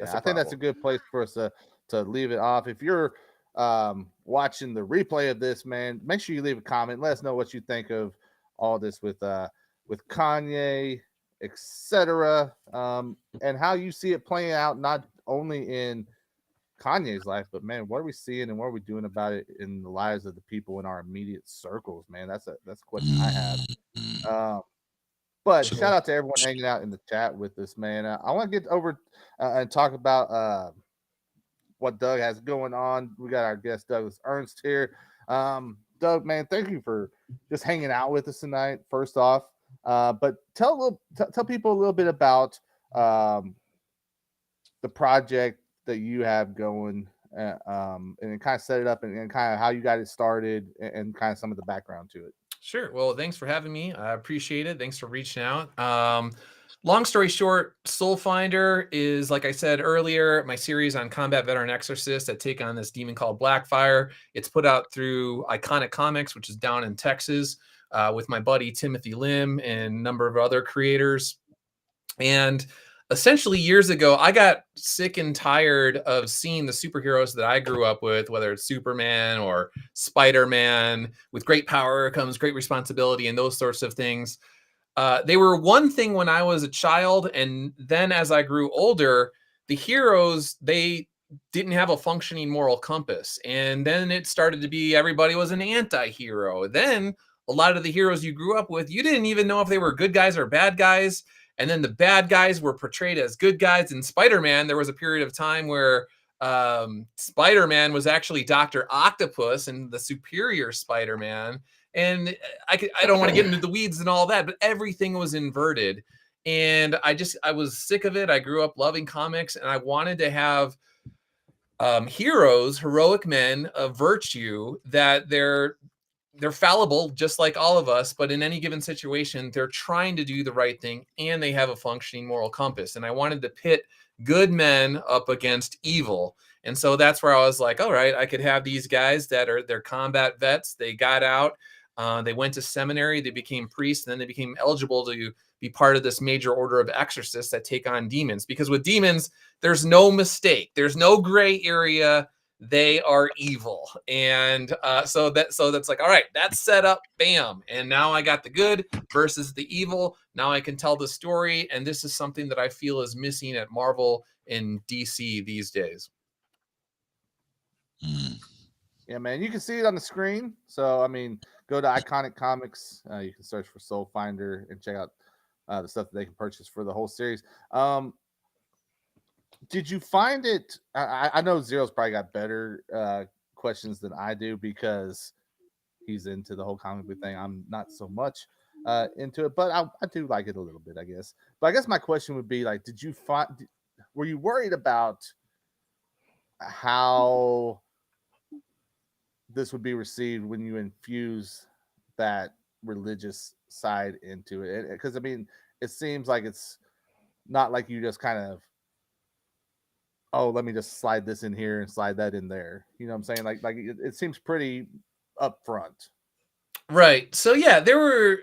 I think that's a good place for us to leave it off. If you're watching the replay of this, man, make sure you leave a comment. Let us know what you think of all this with Kanye, etc., and how you see it playing out, not only in Kanye's life, but man, what are we seeing and what are we doing about it in the lives of the people in our immediate circles, man? That's a question I have. But shout out to everyone hanging out in the chat with us, man. I want to get over and talk about what Doug has going on. We got our guest Douglas Ernst here. Doug, man, thank you for just hanging out with us tonight. First off, but tell people a little bit about the project that you have going, and kind of set it up and kind of how you got it started and kind of some of the background to it. Sure. Well, thanks for having me. I appreciate it. Thanks for reaching out. Long story short, Soulfinder is, like I said earlier, my series on combat veteran exorcists that take on this demon called Blackfire. It's put out through Iconic Comics, which is down in Texas, with my buddy Timothy Lim and a number of other creators. And essentially years ago, I got sick and tired of seeing the superheroes that I grew up with, whether it's Superman or Spider-Man. With great power comes great responsibility and those sorts of things. They were one thing when I was a child, and then as I grew older, the heroes, they didn't have a functioning moral compass. And then it started to be everybody was an anti-hero. Then a lot of the heroes you grew up with, you didn't even know if they were good guys or bad guys. And then the bad guys were portrayed as good guys. In Spider-Man, there was a period of time where Spider-Man was actually Dr. Octopus and the superior Spider-Man. And I don't want to get into the weeds and all that, but everything was inverted. And I was sick of it. I grew up loving comics, and I wanted to have heroes, heroic men of virtue, that they're fallible, just like all of us, but in any given situation, they're trying to do the right thing, and they have a functioning moral compass. And I wanted to pit good men up against evil. And so that's where I was like, all right, I could have these guys they're combat vets. They got out, they went to seminary, they became priests, and then they became eligible to be part of this major order of exorcists that take on demons. Because with demons, there's no mistake. There's no gray area. They are evil. And so that's like, all right, that's set up, bam. And now I got the good versus the evil. Now I can tell the story. And this is something that I feel is missing at Marvel and DC these days. Yeah, man, you can see it on the screen. So, I mean, go to Iconic Comics. You can search for Soulfinder and check out the stuff that they can purchase for the whole series. Did you find it? I know Zero's probably got better questions than I do because he's into the whole comic book thing. I'm not so much into it, but I do like it a little bit, I guess. But I guess my question would be like, were you worried about how this would be received when you infuse that religious side into it? Because I mean, it seems like it's not like you just kind of, oh, let me just slide this in here and slide that in there. You know what I'm saying? Like it seems pretty upfront. Right. So yeah, there were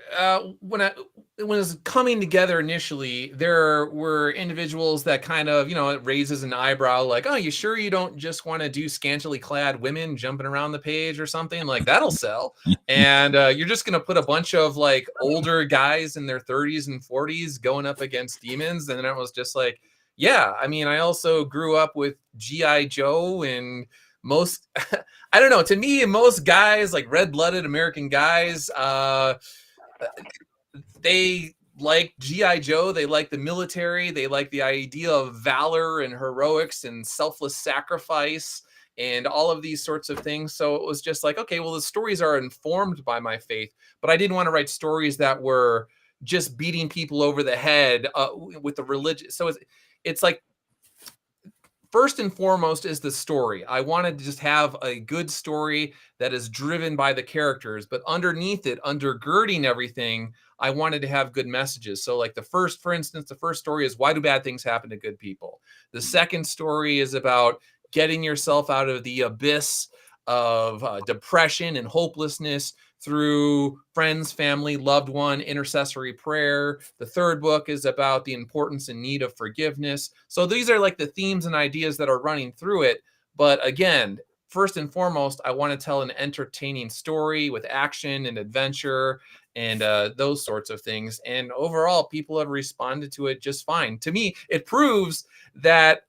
when it was coming together initially, there were individuals that kind of, it raises an eyebrow, like, oh, you sure you don't just want to do scantily clad women jumping around the page or something? Like, that'll sell. And you're just going to put a bunch of like older guys in their 30s and 40s going up against demons. And then it was just like, yeah, I mean, I also grew up with G.I. Joe, and most, I don't know, to me, most guys, like red-blooded American guys, they like G.I. Joe, they like the military, they like the idea of valor and heroics and selfless sacrifice and all of these sorts of things. So it was just like, okay, well, the stories are informed by my faith, but I didn't want to write stories that were just beating people over the head with the religion. So it's like, first and foremost is the story. I wanted to just have a good story that is driven by the characters, but underneath it, undergirding everything, I wanted to have good messages. So like for instance, the first story is, why do bad things happen to good people? The second story is about getting yourself out of the abyss of depression and hopelessness through friends, family, loved one, intercessory prayer. The third book is about the importance and need of forgiveness. So these are like the themes and ideas that are running through it. But again, first and foremost, I want to tell an entertaining story with action and adventure and those sorts of things. And overall, people have responded to it just fine. To me, it proves that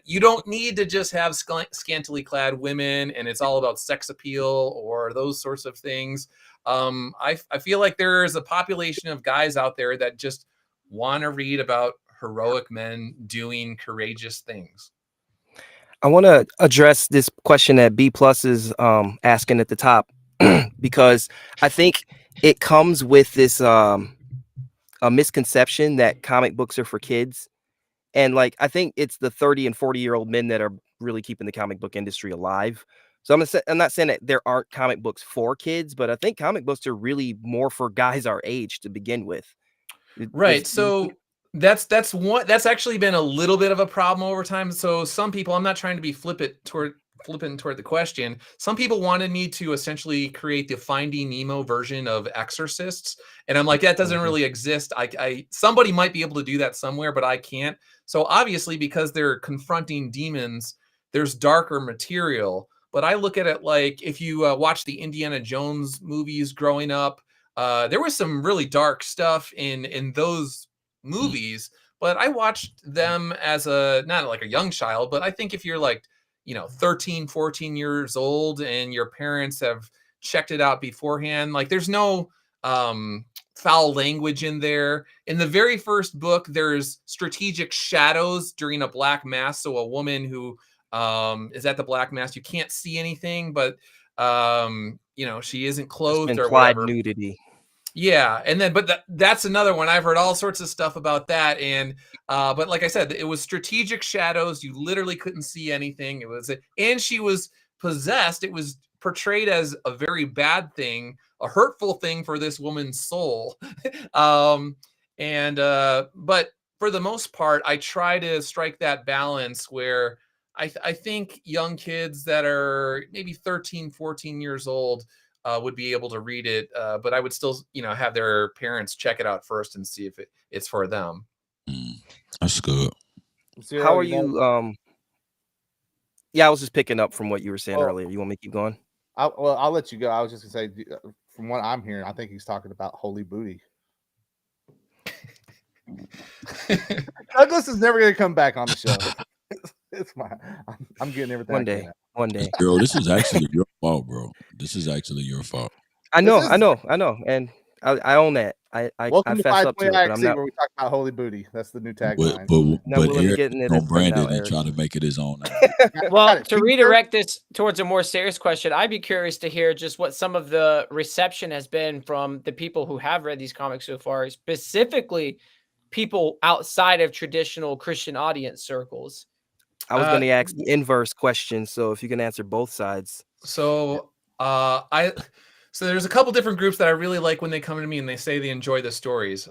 you don't need to just have scantily clad women and it's all about sex appeal or those sorts of things. I feel like there is a population of guys out there that just want to read about heroic men doing courageous things. I want to address this question that B Plus is asking at the top, because I think it comes with this a misconception that comic books are for kids. And like, I think it's the 30 and 40-year-old men that are really keeping the comic book industry alive. So I'm not saying that there aren't comic books for kids, but I think comic books are really more for guys our age to begin with. Right. So That's actually been a little bit of a problem over time. So some people, I'm not trying to be flippant toward the question. Some people wanted me to essentially create the Finding Nemo version of Exorcists, and I'm like, that doesn't really exist. Somebody might be able to do that somewhere, but I can't. So obviously, because they're confronting demons, there's darker material. But I look at it like if you watch the Indiana Jones movies growing up, there was some really dark stuff in those movies, but I watched them as not like a young child, but I think if you're like, 13, 14 years old and your parents have checked it out beforehand, like there's no foul language in there. In the very first book, there's strategic shadows during a black mass. So a woman who is at the black mass, you can't see anything, but she isn't clothed or whatever. Nudity. Yeah, and then that's another one. I've heard all sorts of stuff about that, and but like I said, it was strategic shadows. You literally couldn't see anything. And she was possessed. It was portrayed as a very bad thing, a hurtful thing for this woman's soul. But for the most part, I try to strike that balance where I think young kids that are maybe 13, 14 years old would be able to read it, but I would still, have their parents check it out first and see if it's for them. That's good. How are you? Yeah, I was just picking up from what you were saying earlier. You want me to keep going? I'll let you go. I was just gonna say, from what I'm hearing, I think he's talking about holy booty. Douglas is never gonna come back on the show. It's fine. I'm getting everything. One day. Bro, this is actually your fault, bro. This is actually your fault. I know, and I own that. I fess up to it, but I'm not. Where we talk about holy booty. That's the new tagline. But Eric don't brand it and try to make it his own. Well, to redirect this towards a more serious question, I'd be curious to hear just what some of the reception has been from the people who have read these comics so far, specifically people outside of traditional Christian audience circles. I was going to ask the inverse question, so if you can answer both sides. So So there's a couple different groups that I really like when they come to me and they say they enjoy the stories.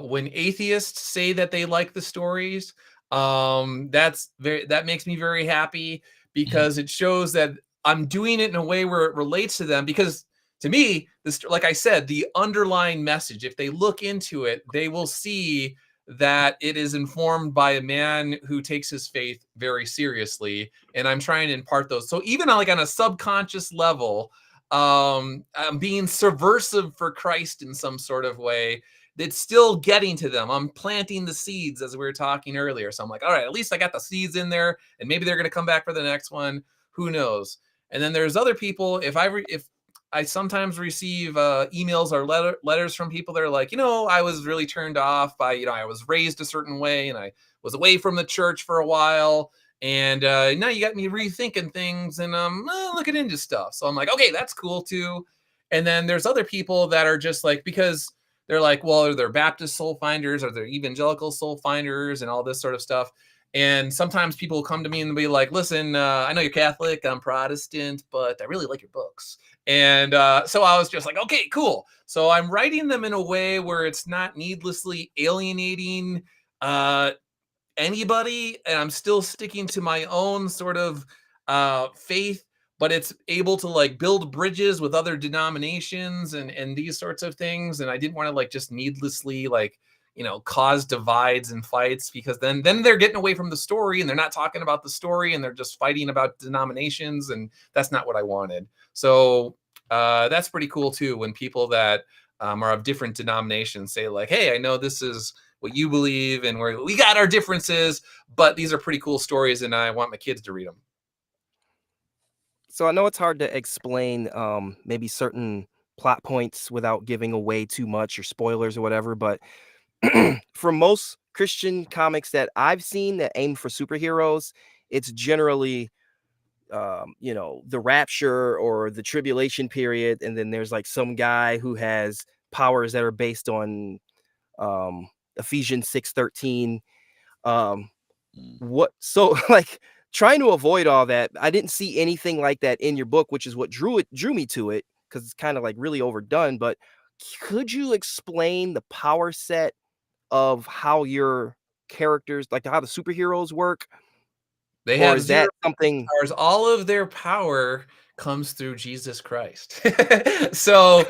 When atheists say that they like the stories, that makes me very happy because it shows that I'm doing it in a way where it relates to them. Because to me, like I said, the underlying message, if they look into it, they will see that it is informed by a man who takes his faith very seriously. And I'm trying to impart those. So even on a subconscious level, I'm being subversive for Christ in some sort of way that's still getting to them. I'm planting the seeds as we were talking earlier. So I'm like, all right, at least I got the seeds in there and maybe they're going to come back for the next one. Who knows? And then there's other people. If I sometimes receive emails or letters from people that are like, I was really turned off by, I was raised a certain way and I was away from the church for a while. And now you got me rethinking things and looking into stuff. So I'm like, okay, that's cool too. And then there's other people that are just like, because they're like, well, they're Baptist soul finders or they're evangelical soul finders and all this sort of stuff. And sometimes people come to me and be like, listen, I know you're Catholic, I'm Protestant, but I really like your books. And so I was just like, okay, cool. So I'm writing them in a way where it's not needlessly alienating anybody, and I'm still sticking to my own sort of faith, but it's able to build bridges with other denominations and these sorts of things. And I didn't want to just needlessly cause divides and fights, because then they're getting away from the story and they're not talking about the story and they're just fighting about denominations, and that's not what I wanted. So that's pretty cool too, when people that are of different denominations say hey, I know this is what you believe and we got our differences, but these are pretty cool stories and I want my kids to read them. So I know it's hard to explain maybe certain plot points without giving away too much or spoilers or whatever, but for most Christian comics that I've seen that aim for superheroes, it's generally the rapture or the tribulation period, and then there's some guy who has powers that are based on Ephesians 6:13. Trying to avoid all that, I didn't see anything like that in your book, which is what drew me to it, because it's kind of really overdone. But could you explain the power set of how your characters, like how the superheroes work? They Or have is zero that something? powers. All of their power comes through Jesus Christ. So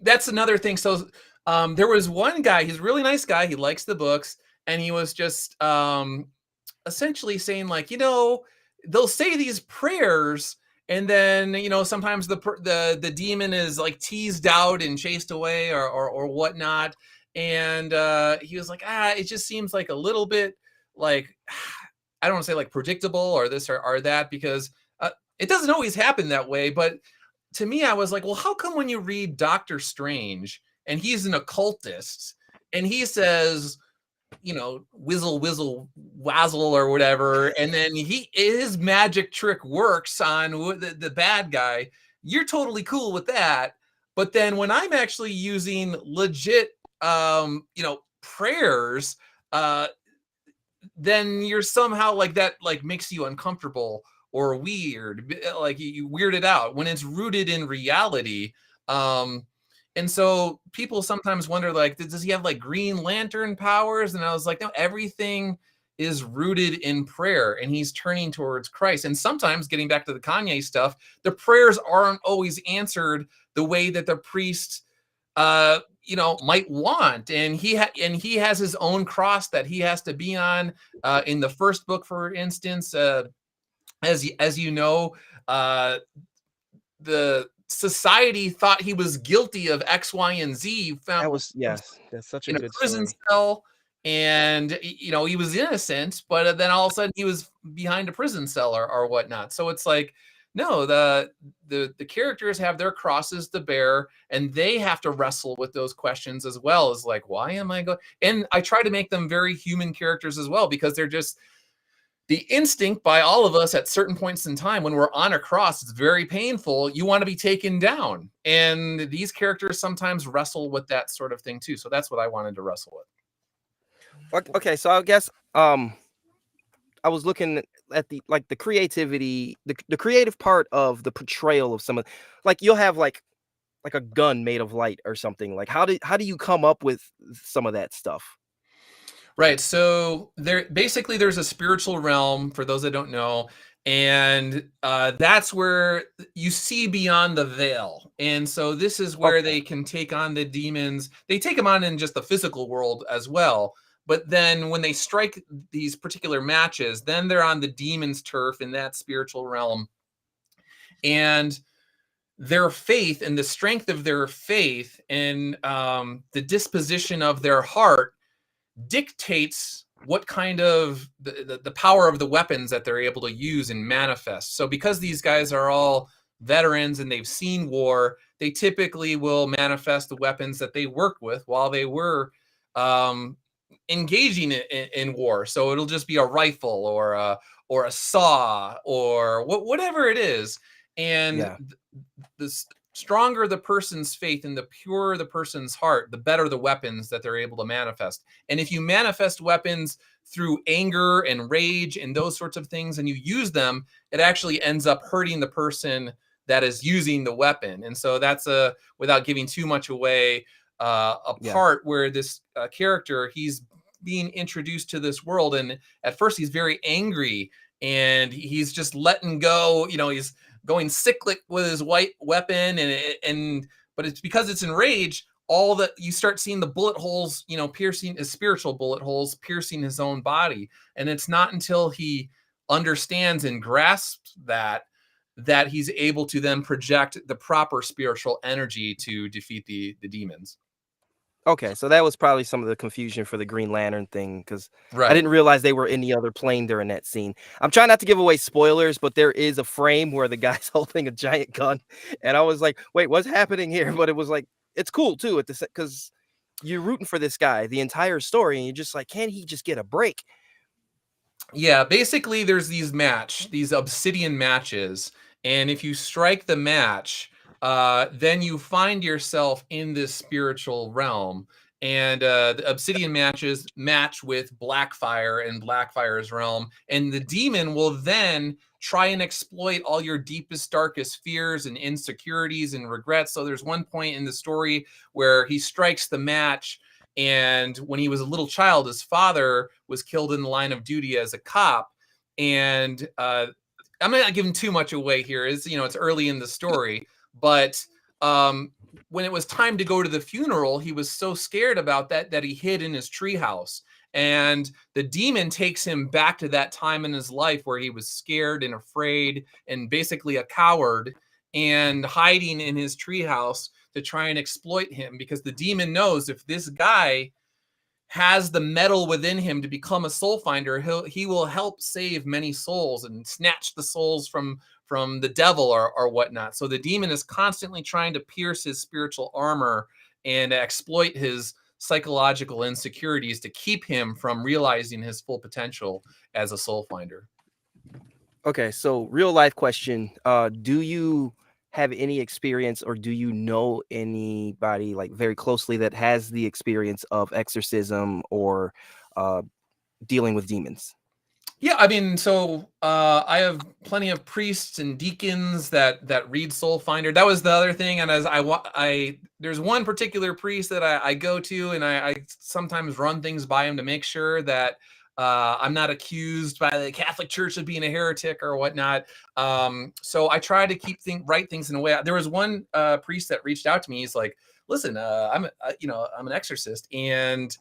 that's another thing. So there was one guy, he's a really nice guy, he likes the books, and he was just essentially saying, like, they'll say these prayers, and then sometimes the demon is like teased out and chased away or whatnot. And he was like, it just seems like a little bit like, I don't want to say like predictable or this or that, because it doesn't always happen that way. But to me, I was like, well, how come when you read Doctor Strange and he's an occultist and he says, whizzle, whizzle, wazzle or whatever, and then his magic trick works on the bad guy, you're totally cool with that. But then when I'm actually using legit, prayers, then you're somehow like that, like makes you uncomfortable or weird, like you weirded out when it's rooted in reality. And so people sometimes wonder, like, does he have like Green Lantern powers? And I was like, no, everything is rooted in prayer, and he's turning towards Christ. And sometimes, getting back to the Kanye stuff, the prayers aren't always answered the way that the priest might want, and he has his own cross that he has to be on. In the first book, for instance, as you know, the society thought he was guilty of X, Y, and Z. That's such a in good a prison story. cell, and he was innocent, but then all of a sudden he was behind a prison cell or whatnot. So it's like, no, the characters have their crosses to bear, and they have to wrestle with those questions as well, as like, why am I going? And I try to make them very human characters as well, because they're just the instinct by all of us at certain points in time when we're on a cross. It's very painful. You want to be taken down, and these characters sometimes wrestle with that sort of thing too. So that's what I wanted to wrestle with. Okay, so I guess I was looking at the creativity, the creative part of the portrayal of some of, like, you'll have like a gun made of light or something. Like, how do you come up with some of that stuff? Right. So there's a spiritual realm, for those that don't know, and that's where you see beyond the veil. And so this is where they can take on the demons. They take them on in just the physical world as well. But then when they strike these particular matches, then they're on the demon's turf in that spiritual realm. And their faith and the strength of their faith and the disposition of their heart dictates what kind of the power of the weapons that they're able to use and manifest. So because these guys are all veterans and they've seen war, they typically will manifest the weapons that they worked with while they were engaging in war. So it'll just be a rifle or a saw or whatever it is. And the stronger the person's faith and the purer the person's heart, the better the weapons that they're able to manifest. And if you manifest weapons through anger and rage and those sorts of things, and you use them, it actually ends up hurting the person that is using the weapon. And so that's without giving too much away, a part where this character, he's being introduced to this world, and at first he's very angry and he's just letting go. He's going cyclic with his white weapon, but it's because it's enraged. All that you start seeing the bullet holes, piercing his spiritual bullet holes, piercing his own body. And it's not until he understands and grasps that he's able to then project the proper spiritual energy to defeat the demons. Okay, so that was probably some of the confusion for the Green Lantern thing, because Right. I didn't realize they were in the other plane during that scene. I'm trying not to give away spoilers, but there is a frame where the guy's holding a giant gun, and I was like, wait, what's happening here? But it was like, it's cool too, because you're rooting for this guy the entire story, and you're just like, can he just get a break? Yeah, basically there's these obsidian matches, and if you strike the match, then you find yourself in this spiritual realm. And the obsidian matches match with Blackfire and Blackfire's realm, and the demon will then try and exploit all your deepest, darkest fears and insecurities and regrets. So there's one point in the story where he strikes the match, And when he was a little child, his father was killed in the line of duty as a cop. And I'm not giving too much away here. It's, you know, it's early in the story, but when it was time to go to the funeral, he was so scared about that he hid in his treehouse. And the demon takes him back to that time in his life where he was scared and afraid and basically a coward and hiding in his treehouse to try and exploit him, because the demon knows if this guy has the metal within him to become a soul finder, he will help save many souls and snatch the souls from the devil or whatnot. So the demon is constantly trying to pierce his spiritual armor and exploit his psychological insecurities to keep him from realizing his full potential as a soul finder. Okay, so real life question. Do you have any experience, or do you know anybody like very closely that has the experience of exorcism or dealing with demons? Yeah, I mean, so I have plenty of priests and deacons that read Soulfinder. That was the other thing, and as there's one particular priest that I go to, and I sometimes run things by him to make sure that I'm not accused by the Catholic Church of being a heretic or whatnot. So I try to write things in a way. There was one priest that reached out to me. He's like, "Listen, I'm an exorcist, and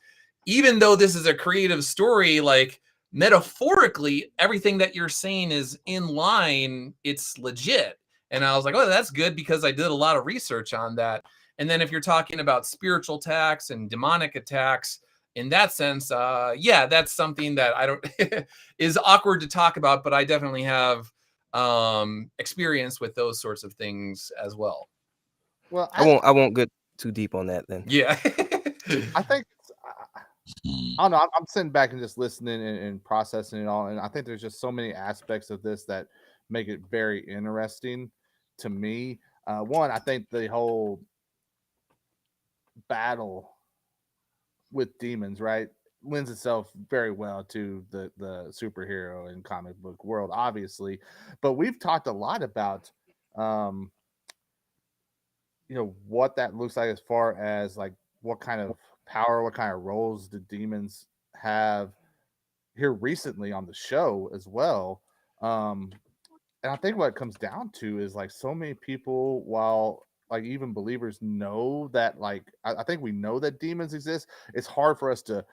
even though this is a creative story, like, metaphorically, everything that you're saying is in line. It's legit." And I was like, "Oh, that's good," because I did a lot of research on that. And then if you're talking about spiritual attacks and demonic attacks, in that sense, yeah, that's something that I don't is awkward to talk about, but I definitely have experience with those sorts of things as well. Well, I won't get too deep on that then. Yeah. I think I don't know. I'm sitting back and just listening and processing it all, and I think there's just so many aspects of this that make it very interesting to me. One, I think the whole battle with demons, right, lends itself very well to the superhero and comic book world, obviously. But we've talked a lot about, what that looks like as far as like what kind of power, what kind of roles the demons have here recently on the show as well. And I think what it comes down to is like so many people, while like even believers know that, like, I think we know that demons exist. It's hard for us to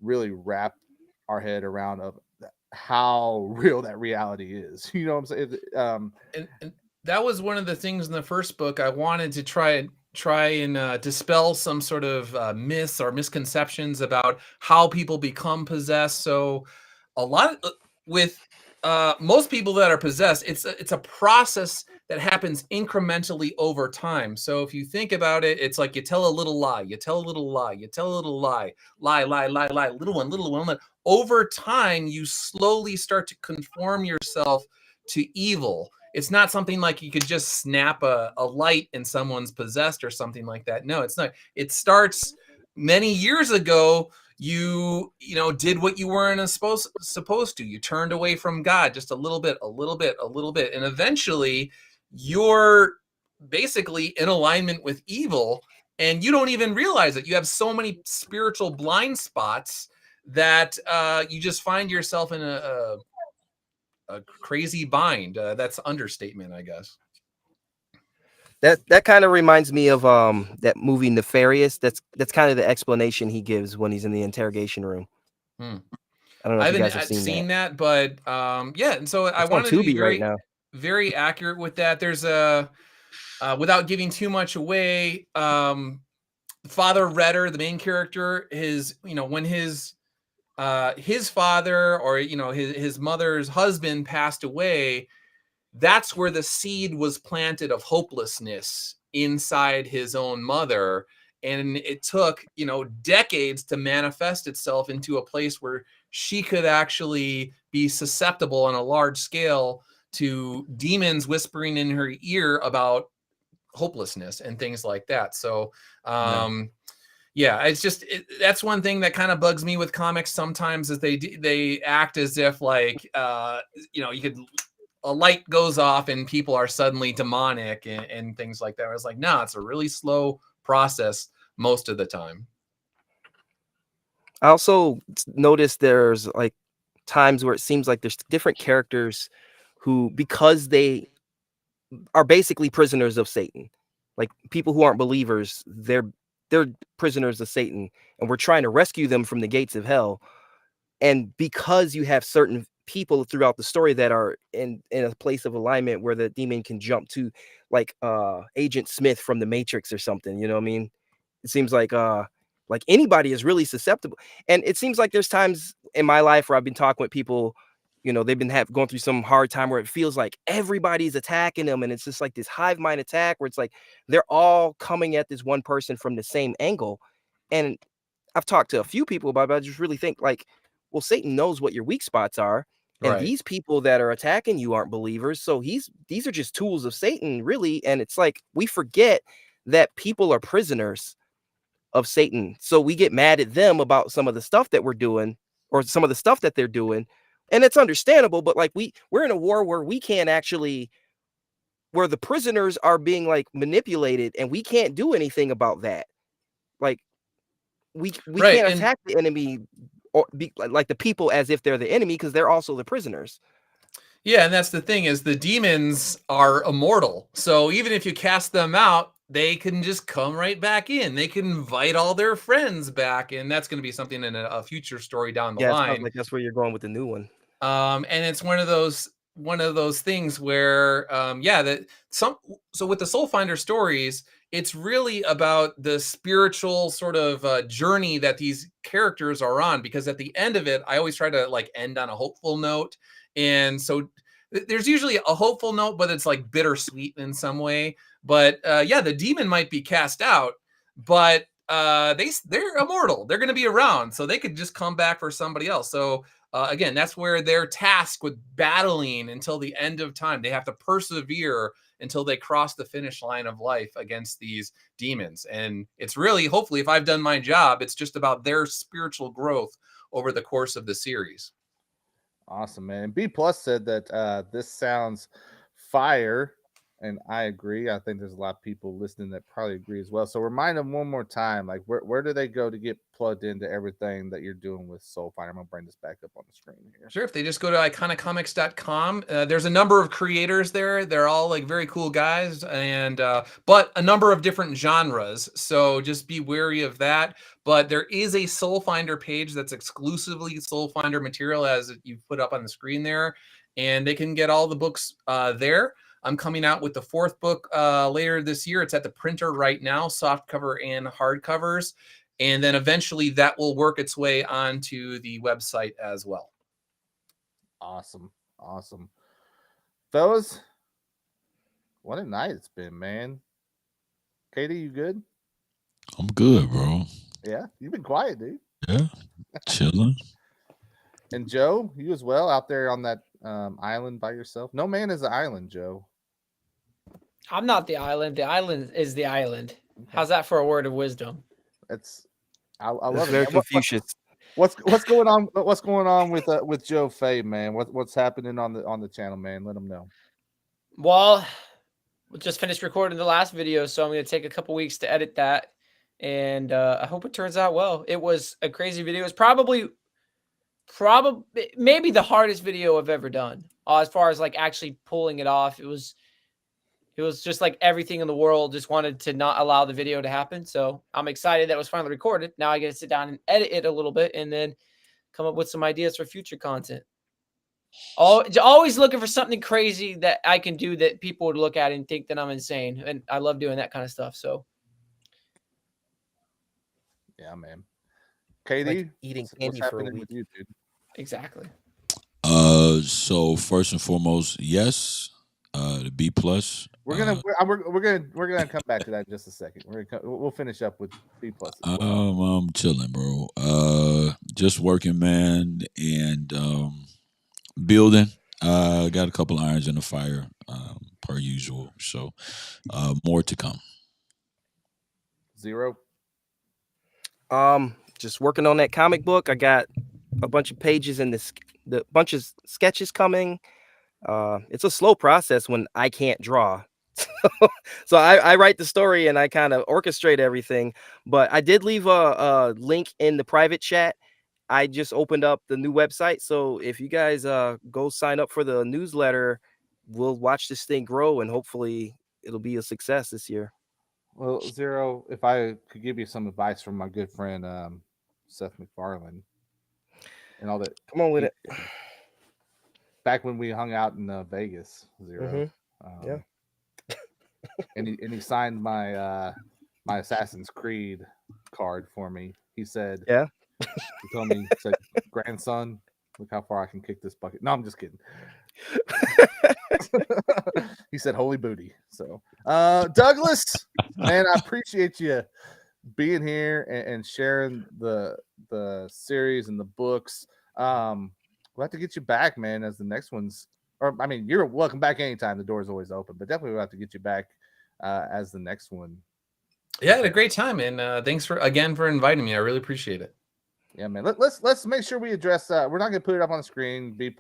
really wrap our head around of how real that reality is. You know what I'm saying? And that was one of the things in the first book. I wanted to try and dispel some sort of myths or misconceptions about how people become possessed. So a lot with most people that are possessed, it's a process that happens incrementally over time. So if you think about it, it's like you tell a little lie, you tell a little lie, you tell a little lie, little one. Over time, you slowly start to conform yourself to evil. It's not something like you could just snap a light and someone's possessed or something like that. No, it's not. It starts many years ago. You did what you weren't supposed to. You turned away from God just a little bit. And eventually you're basically in alignment with evil, and you don't even realize it. You have so many spiritual blind spots that you just find yourself in a crazy bind. That's understatement, I guess. That kind of reminds me of that movie Nefarious. That's kind of the explanation he gives when he's in the interrogation room. I don't know if you guys have seen that, but yeah. And so I wanted to be very accurate with that. There's without giving too much away, Father Redder, the main character, when his father or his mother's husband passed away, that's where the seed was planted of hopelessness inside his own mother. And it took, decades to manifest itself into a place where she could actually be susceptible on a large scale to demons whispering in her ear about hopelessness and things like that. So, yeah, it's just that's one thing that kind of bugs me with comics sometimes, is they act as if like a light goes off and people are suddenly demonic and things like that. I was like, no, it's a really slow process most of the time. I also noticed there's like times where it seems like there's different characters who, because they are basically prisoners of Satan, like people who aren't believers, they're prisoners of Satan, and we're trying to rescue them from the gates of hell. And because you have certain people throughout the story that are in a place of alignment where the demon can jump to, like Agent Smith from the Matrix or something, you know what I mean? It seems like anybody is really susceptible. And it seems like there's times in my life where I've been talking with people, you know, they've been going through some hard time where it feels like everybody's attacking them, and it's just like this hive mind attack where it's like they're all coming at this one person from the same angle. And I've talked to a few people about it, but I just really think like, well, Satan knows what your weak spots are. And Right. these people that are attacking you aren't believers. So these are just tools of Satan, really. And it's like we forget that people are prisoners of Satan. So we get mad at them about some of the stuff that we're doing, or some of the stuff that they're doing. And it's understandable, but like we're in a war where we can't actually, where the prisoners are being like manipulated, and we can't do anything about that. Like we Right. can't And attack the enemy or be like the people as if they're the enemy, because they're also the prisoners. yeah, and that's the thing, is the demons are immortal. So even if you cast them out, they can just come right back in. They can invite all their friends back, and that's going to be something in a future story down the Yeah, it sounds line. like that's where you're going with the new one. And it's one of those things where yeah, that so with the Soulfinder stories, it's really about the spiritual sort of journey that these characters are on, because at the end of it, I always try to like end on a hopeful note. And so there's usually a hopeful note, but it's like bittersweet in some way. But yeah, the demon might be cast out, but they're immortal. They're going to be around, so they could just come back for somebody else. So again, that's where they're tasked with battling until the end of time. They have to persevere until they cross the finish line of life against these demons. And it's really, hopefully, if I've done my job, it's just about their spiritual growth over the course of the series. Awesome, man. B Plus said that this sounds fire, and I agree. I think there's a lot of people listening that probably agree as well. So remind them one more time, like where do they go to get plugged into everything that you're doing with Soulfinder? I'm gonna bring this back up on the screen here. Sure. If they just go to iconiccomics.com, there's a number of creators there. They're all like very cool guys, and but a number of different genres. So just be wary of that. But there is a Soulfinder page that's exclusively Soulfinder material, as you put up on the screen there, and they can get all the books there. I'm coming out with the 4th book later this year. It's at the printer right now, soft cover and hardcovers. And then eventually that will work its way onto the website as well. Awesome. Awesome. Fellas, what a night it's been, man. Katie, you good? I'm good, bro. Yeah, you've been quiet, dude. Yeah, chilling. And Joe, you as well, out there on that island by yourself. No man is an island, Joe. I'm not the island. The island is the island. How's that for a word of wisdom? I love it. Very Man. Confucius. What's going on? What's going on with Joe Faye, man? What's happening on the channel, man? Let them know. Well, we just finished recording the last video, so I'm going to take a couple weeks to edit that, and I hope it turns out well. It was a crazy video. It's probably maybe the hardest video I've ever done, as far as like actually pulling it off. It was just like everything in the world just wanted to not allow the video to happen. So I'm excited that it was finally recorded. Now I get to sit down and edit it a little bit and then come up with some ideas for future content. Always looking for something crazy that I can do that people would look at and think that I'm insane. And I love doing that kind of stuff. So yeah, man. Katie, Like eating what's candy for a happening week. with you, dude? exactly. So first and foremost, yes, the B plus. We're gonna come back to that in just a second. We'll finish up with B plus. I'm chilling, bro. Just working, man, and building. Got a couple irons in the fire, per usual. So, more to come. Zero. Just working on that comic book. I got a bunch of pages in the bunch of sketches coming. It's a slow process when I can't draw. So I write the story and I kind of orchestrate everything. But I did leave a link in the private chat I just opened up the new website. So if you guys go sign up for the newsletter, we'll watch this thing grow and hopefully it'll be a success this year. Well, Zero, if I could give you some advice from my good friend Seth MacFarlane and all that. Come on with it. Back when we hung out in Vegas, Zero. Yeah. And he signed my my Assassin's Creed card for me. He said, Yeah. He told me, he said, grandson, look how far I can kick this bucket. No, I'm just kidding. He said, holy booty. So, Douglas, man, I appreciate you being here and sharing the series and the books. We'll have to get you back, man, as the next one's. Or I mean, you're welcome back anytime. The door's always open, but definitely we'll have to get you back as the next one. Yeah, I had a great time, and thanks for inviting me. I really appreciate it. Yeah, man. Let's make sure we address. We're not gonna put it up on the screen. B+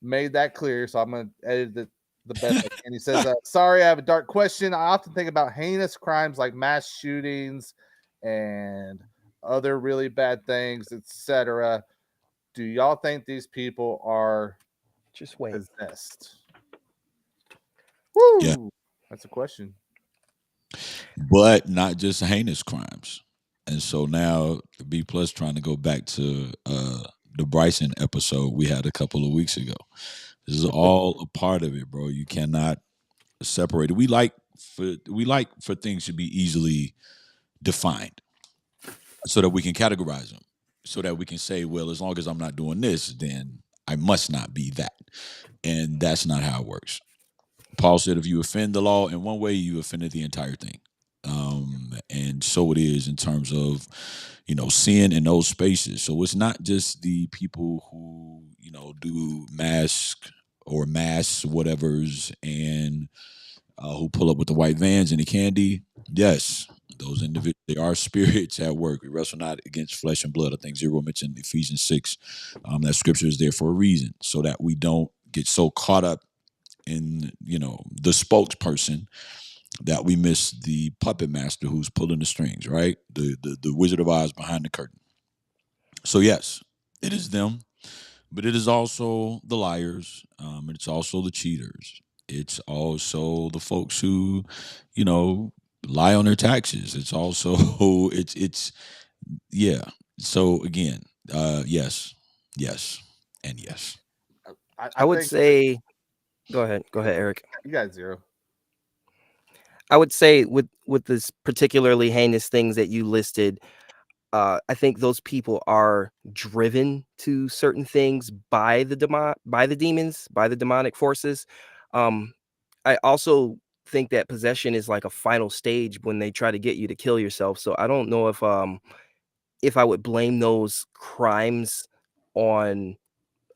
made that clear, so I'm gonna edit the best I can. He says, "Sorry, I have a dark question. I often think about heinous crimes like mass shootings and other really bad things, etc. Do y'all think these people are just possessed?" Woo! Yeah. That's a question. But not just heinous crimes. And so now B+ trying to go back to the Bryson episode we had a couple of weeks ago. This is all a part of it, bro. You cannot separate it. We like for things to be easily defined so that we can categorize them, so that we can say, well, as long as I'm not doing this, then I must not be that. And that's not how it works. Paul said, if you offend the law in one way, you offended the entire thing. And so it is in terms of, sin in those spaces. So it's not just the people who, do mass whatevers and who pull up with the white vans and the candy. Yes, those individuals, they are spirits at work. We wrestle not against flesh and blood. I think Zero mentioned Ephesians 6. That scripture is there for a reason, so that we don't get so caught up in, the spokesperson that we miss the puppet master who's pulling the strings, right? The Wizard of Oz behind the curtain. So yes, it is them, but it is also the liars. It's also the cheaters. It's also the folks who, lie on their taxes. It's also yeah. So again, yes, and yes. I would say, go ahead, Eric. You got Zero. I would say with this particularly heinous things that you listed, I think those people are driven to certain things by the demons, by the demonic forces. I also think that possession is like a final stage when they try to get you to kill yourself. So I don't know if I would blame those crimes on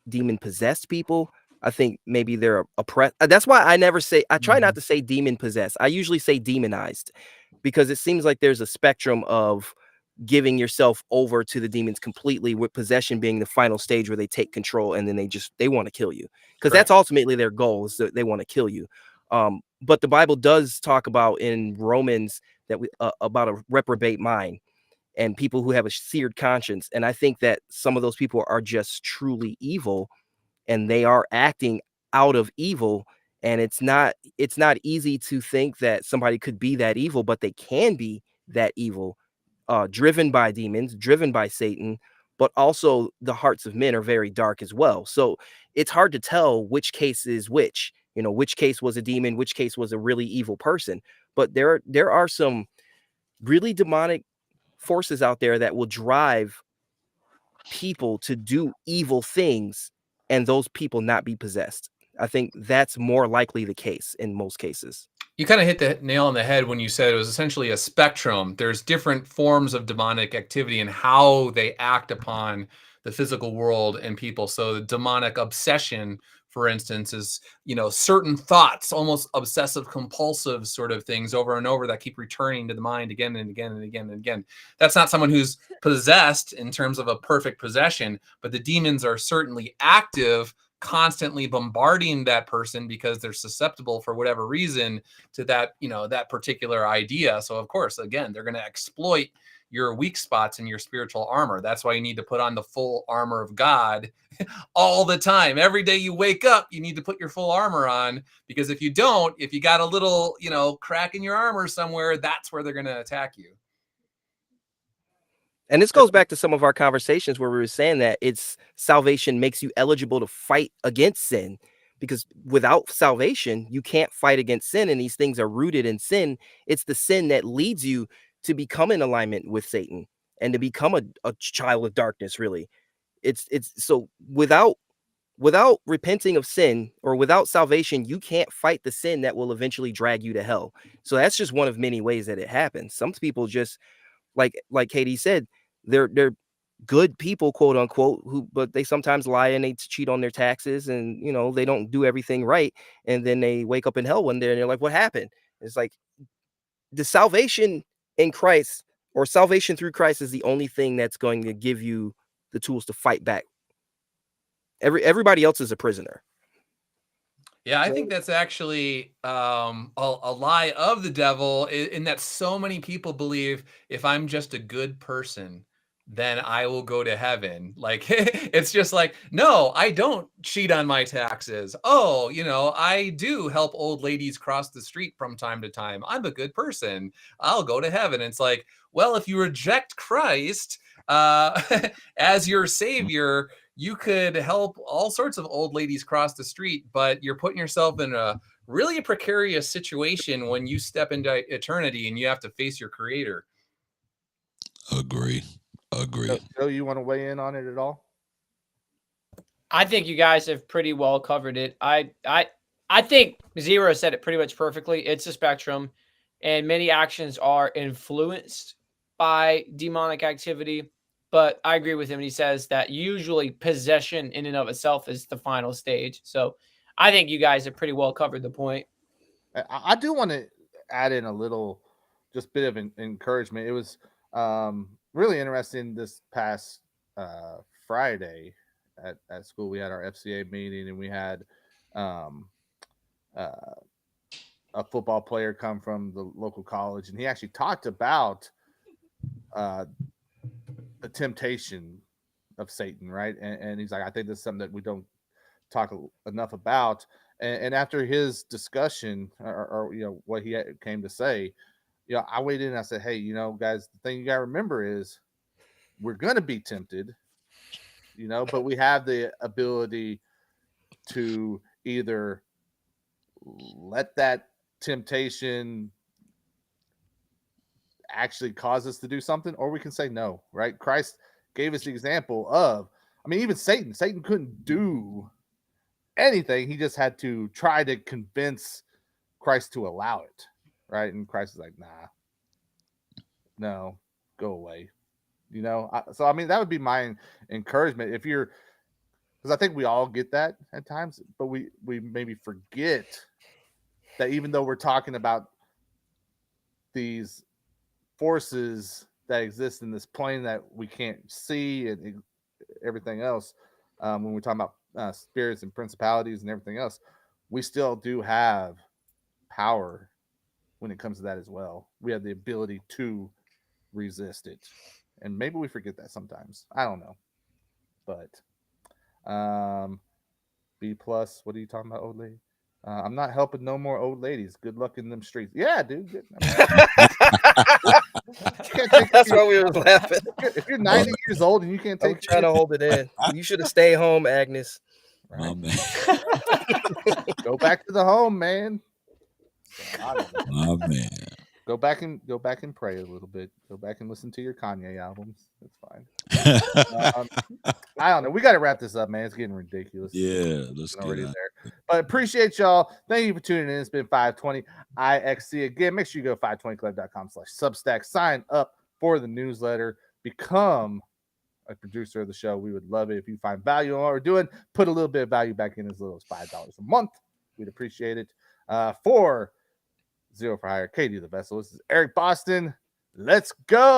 demon possessed people. I think maybe they're oppressed. That's why I try not to say demon possessed. I usually say demonized, because it seems like there's a spectrum of giving yourself over to the demons completely, with possession being the final stage where they take control and then they want to kill you, because that's ultimately their goal, is that they want to kill you. But the Bible does talk about in Romans that about a reprobate mind and people who have a seared conscience. And I think that some of those people are just truly evil, and they are acting out of evil. And it's not easy to think that somebody could be that evil, but they can be that evil, driven by demons, driven by Satan. But also the hearts of men are very dark as well. So it's hard to tell which case is which, which case was a demon, which case was a really evil person. But there are some really demonic forces out there that will drive people to do evil things, and those people not be possessed. I think that's more likely the case in most cases. You kind of hit the nail on the head when you said it was essentially a spectrum. There's different forms of demonic activity and how they act upon the physical world and people. So the demonic obsession, for instance, is, certain thoughts, almost obsessive compulsive sort of things over and over that keep returning to the mind again and again and again and again. That's not someone who's possessed in terms of a perfect possession, but the demons are certainly active, constantly bombarding that person because they're susceptible for whatever reason to that, that particular idea. So of course, again, they're going to exploit your weak spots in your spiritual armor. That's why you need to put on the full armor of God all the time. Every day you wake up, you need to put your full armor on, because if you don't, if you got a little, crack in your armor somewhere, that's where they're going to attack you. And this goes back to some of our conversations where we were saying that salvation makes you eligible to fight against sin, because without salvation, you can't fight against sin. And these things are rooted in sin. It's the sin that leads you to become in alignment with Satan and to become a child of darkness. Really. It's so without repenting of sin, or without salvation, you can't fight the sin that will eventually drag you to hell. So that's just one of many ways that it happens. Some people just, like Katie said, they're good people, quote unquote, but they sometimes lie and they cheat on their taxes, and they don't do everything right, and then they wake up in hell one day and they're like, what happened? It's like, the salvation in Christ, or salvation through Christ, is the only thing that's going to give you the tools to fight back. Everybody else is a prisoner. Yeah, I think that's actually a lie of the devil, in that so many people believe if I'm just a good person, then I will go to heaven. Like, it's just like, no, I don't cheat on my taxes. Oh, I do help old ladies cross the street from time to time. I'm a good person. I'll go to heaven. It's like, well, if you reject Christ as your savior, you could help all sorts of old ladies cross the street, but you're putting yourself in a really precarious situation when you step into eternity and you have to face your creator. Agree. So you want to weigh in on it at all? I think you guys have pretty well covered it. I think Zero said it pretty much perfectly. It's a spectrum, and many actions are influenced by demonic activity. But I agree with him. He says that usually possession in and of itself is the final stage. So I think you guys have pretty well covered the point. I do want to add in a little, just bit of encouragement. It was really interesting this past Friday at school. We had our FCA meeting, and we had a football player come from the local college, and he actually talked about the temptation of Satan, right? And he's like, I think this is something that we don't talk enough about. And after his discussion, or what he came to say, I weighed in and I said, hey, guys, the thing you gotta remember is we're gonna be tempted, but we have the ability to either let that temptation actually cause us to do something, or we can say no, right? Christ gave us the example of, even Satan couldn't do anything. He just had to try to convince Christ to allow it, right? And Christ is like, nah, no, go away. So that would be my encouragement. Because I think we all get that at times, but we maybe forget that even though we're talking about these forces that exist in this plane that we can't see and everything else, when we're talking about spirits and principalities and everything else, we still do have power when it comes to that as well. We have the ability to resist it, and maybe we forget that sometimes. I don't know, but B+, what are you talking about, old lady? I'm not helping no more old ladies. Good luck in them streets. Yeah, dude. That's why we were laughing. If you're 90 years old and you can't take, I'm trying to hold it in. You should have stayed home, Agnes. Right. Oh, man. Go back to the home, man. Oh, man. Go back and pray a little bit. Go back and listen to your Kanye albums. That's fine. I don't know. We got to wrap this up, man. It's getting ridiculous. Yeah, let's get already out. there. But appreciate y'all. Thank you for tuning in. It's been 520 iXc. Again, make sure you go to 520club.com/Substack. Sign up for the newsletter. Become a producer of the show. We would love it if you find value in what we're doing. Put a little bit of value back in as little as $5 a month. We'd appreciate it. For Zero for Hire, Katie the Vessel. This is Eric Boston. Let's go.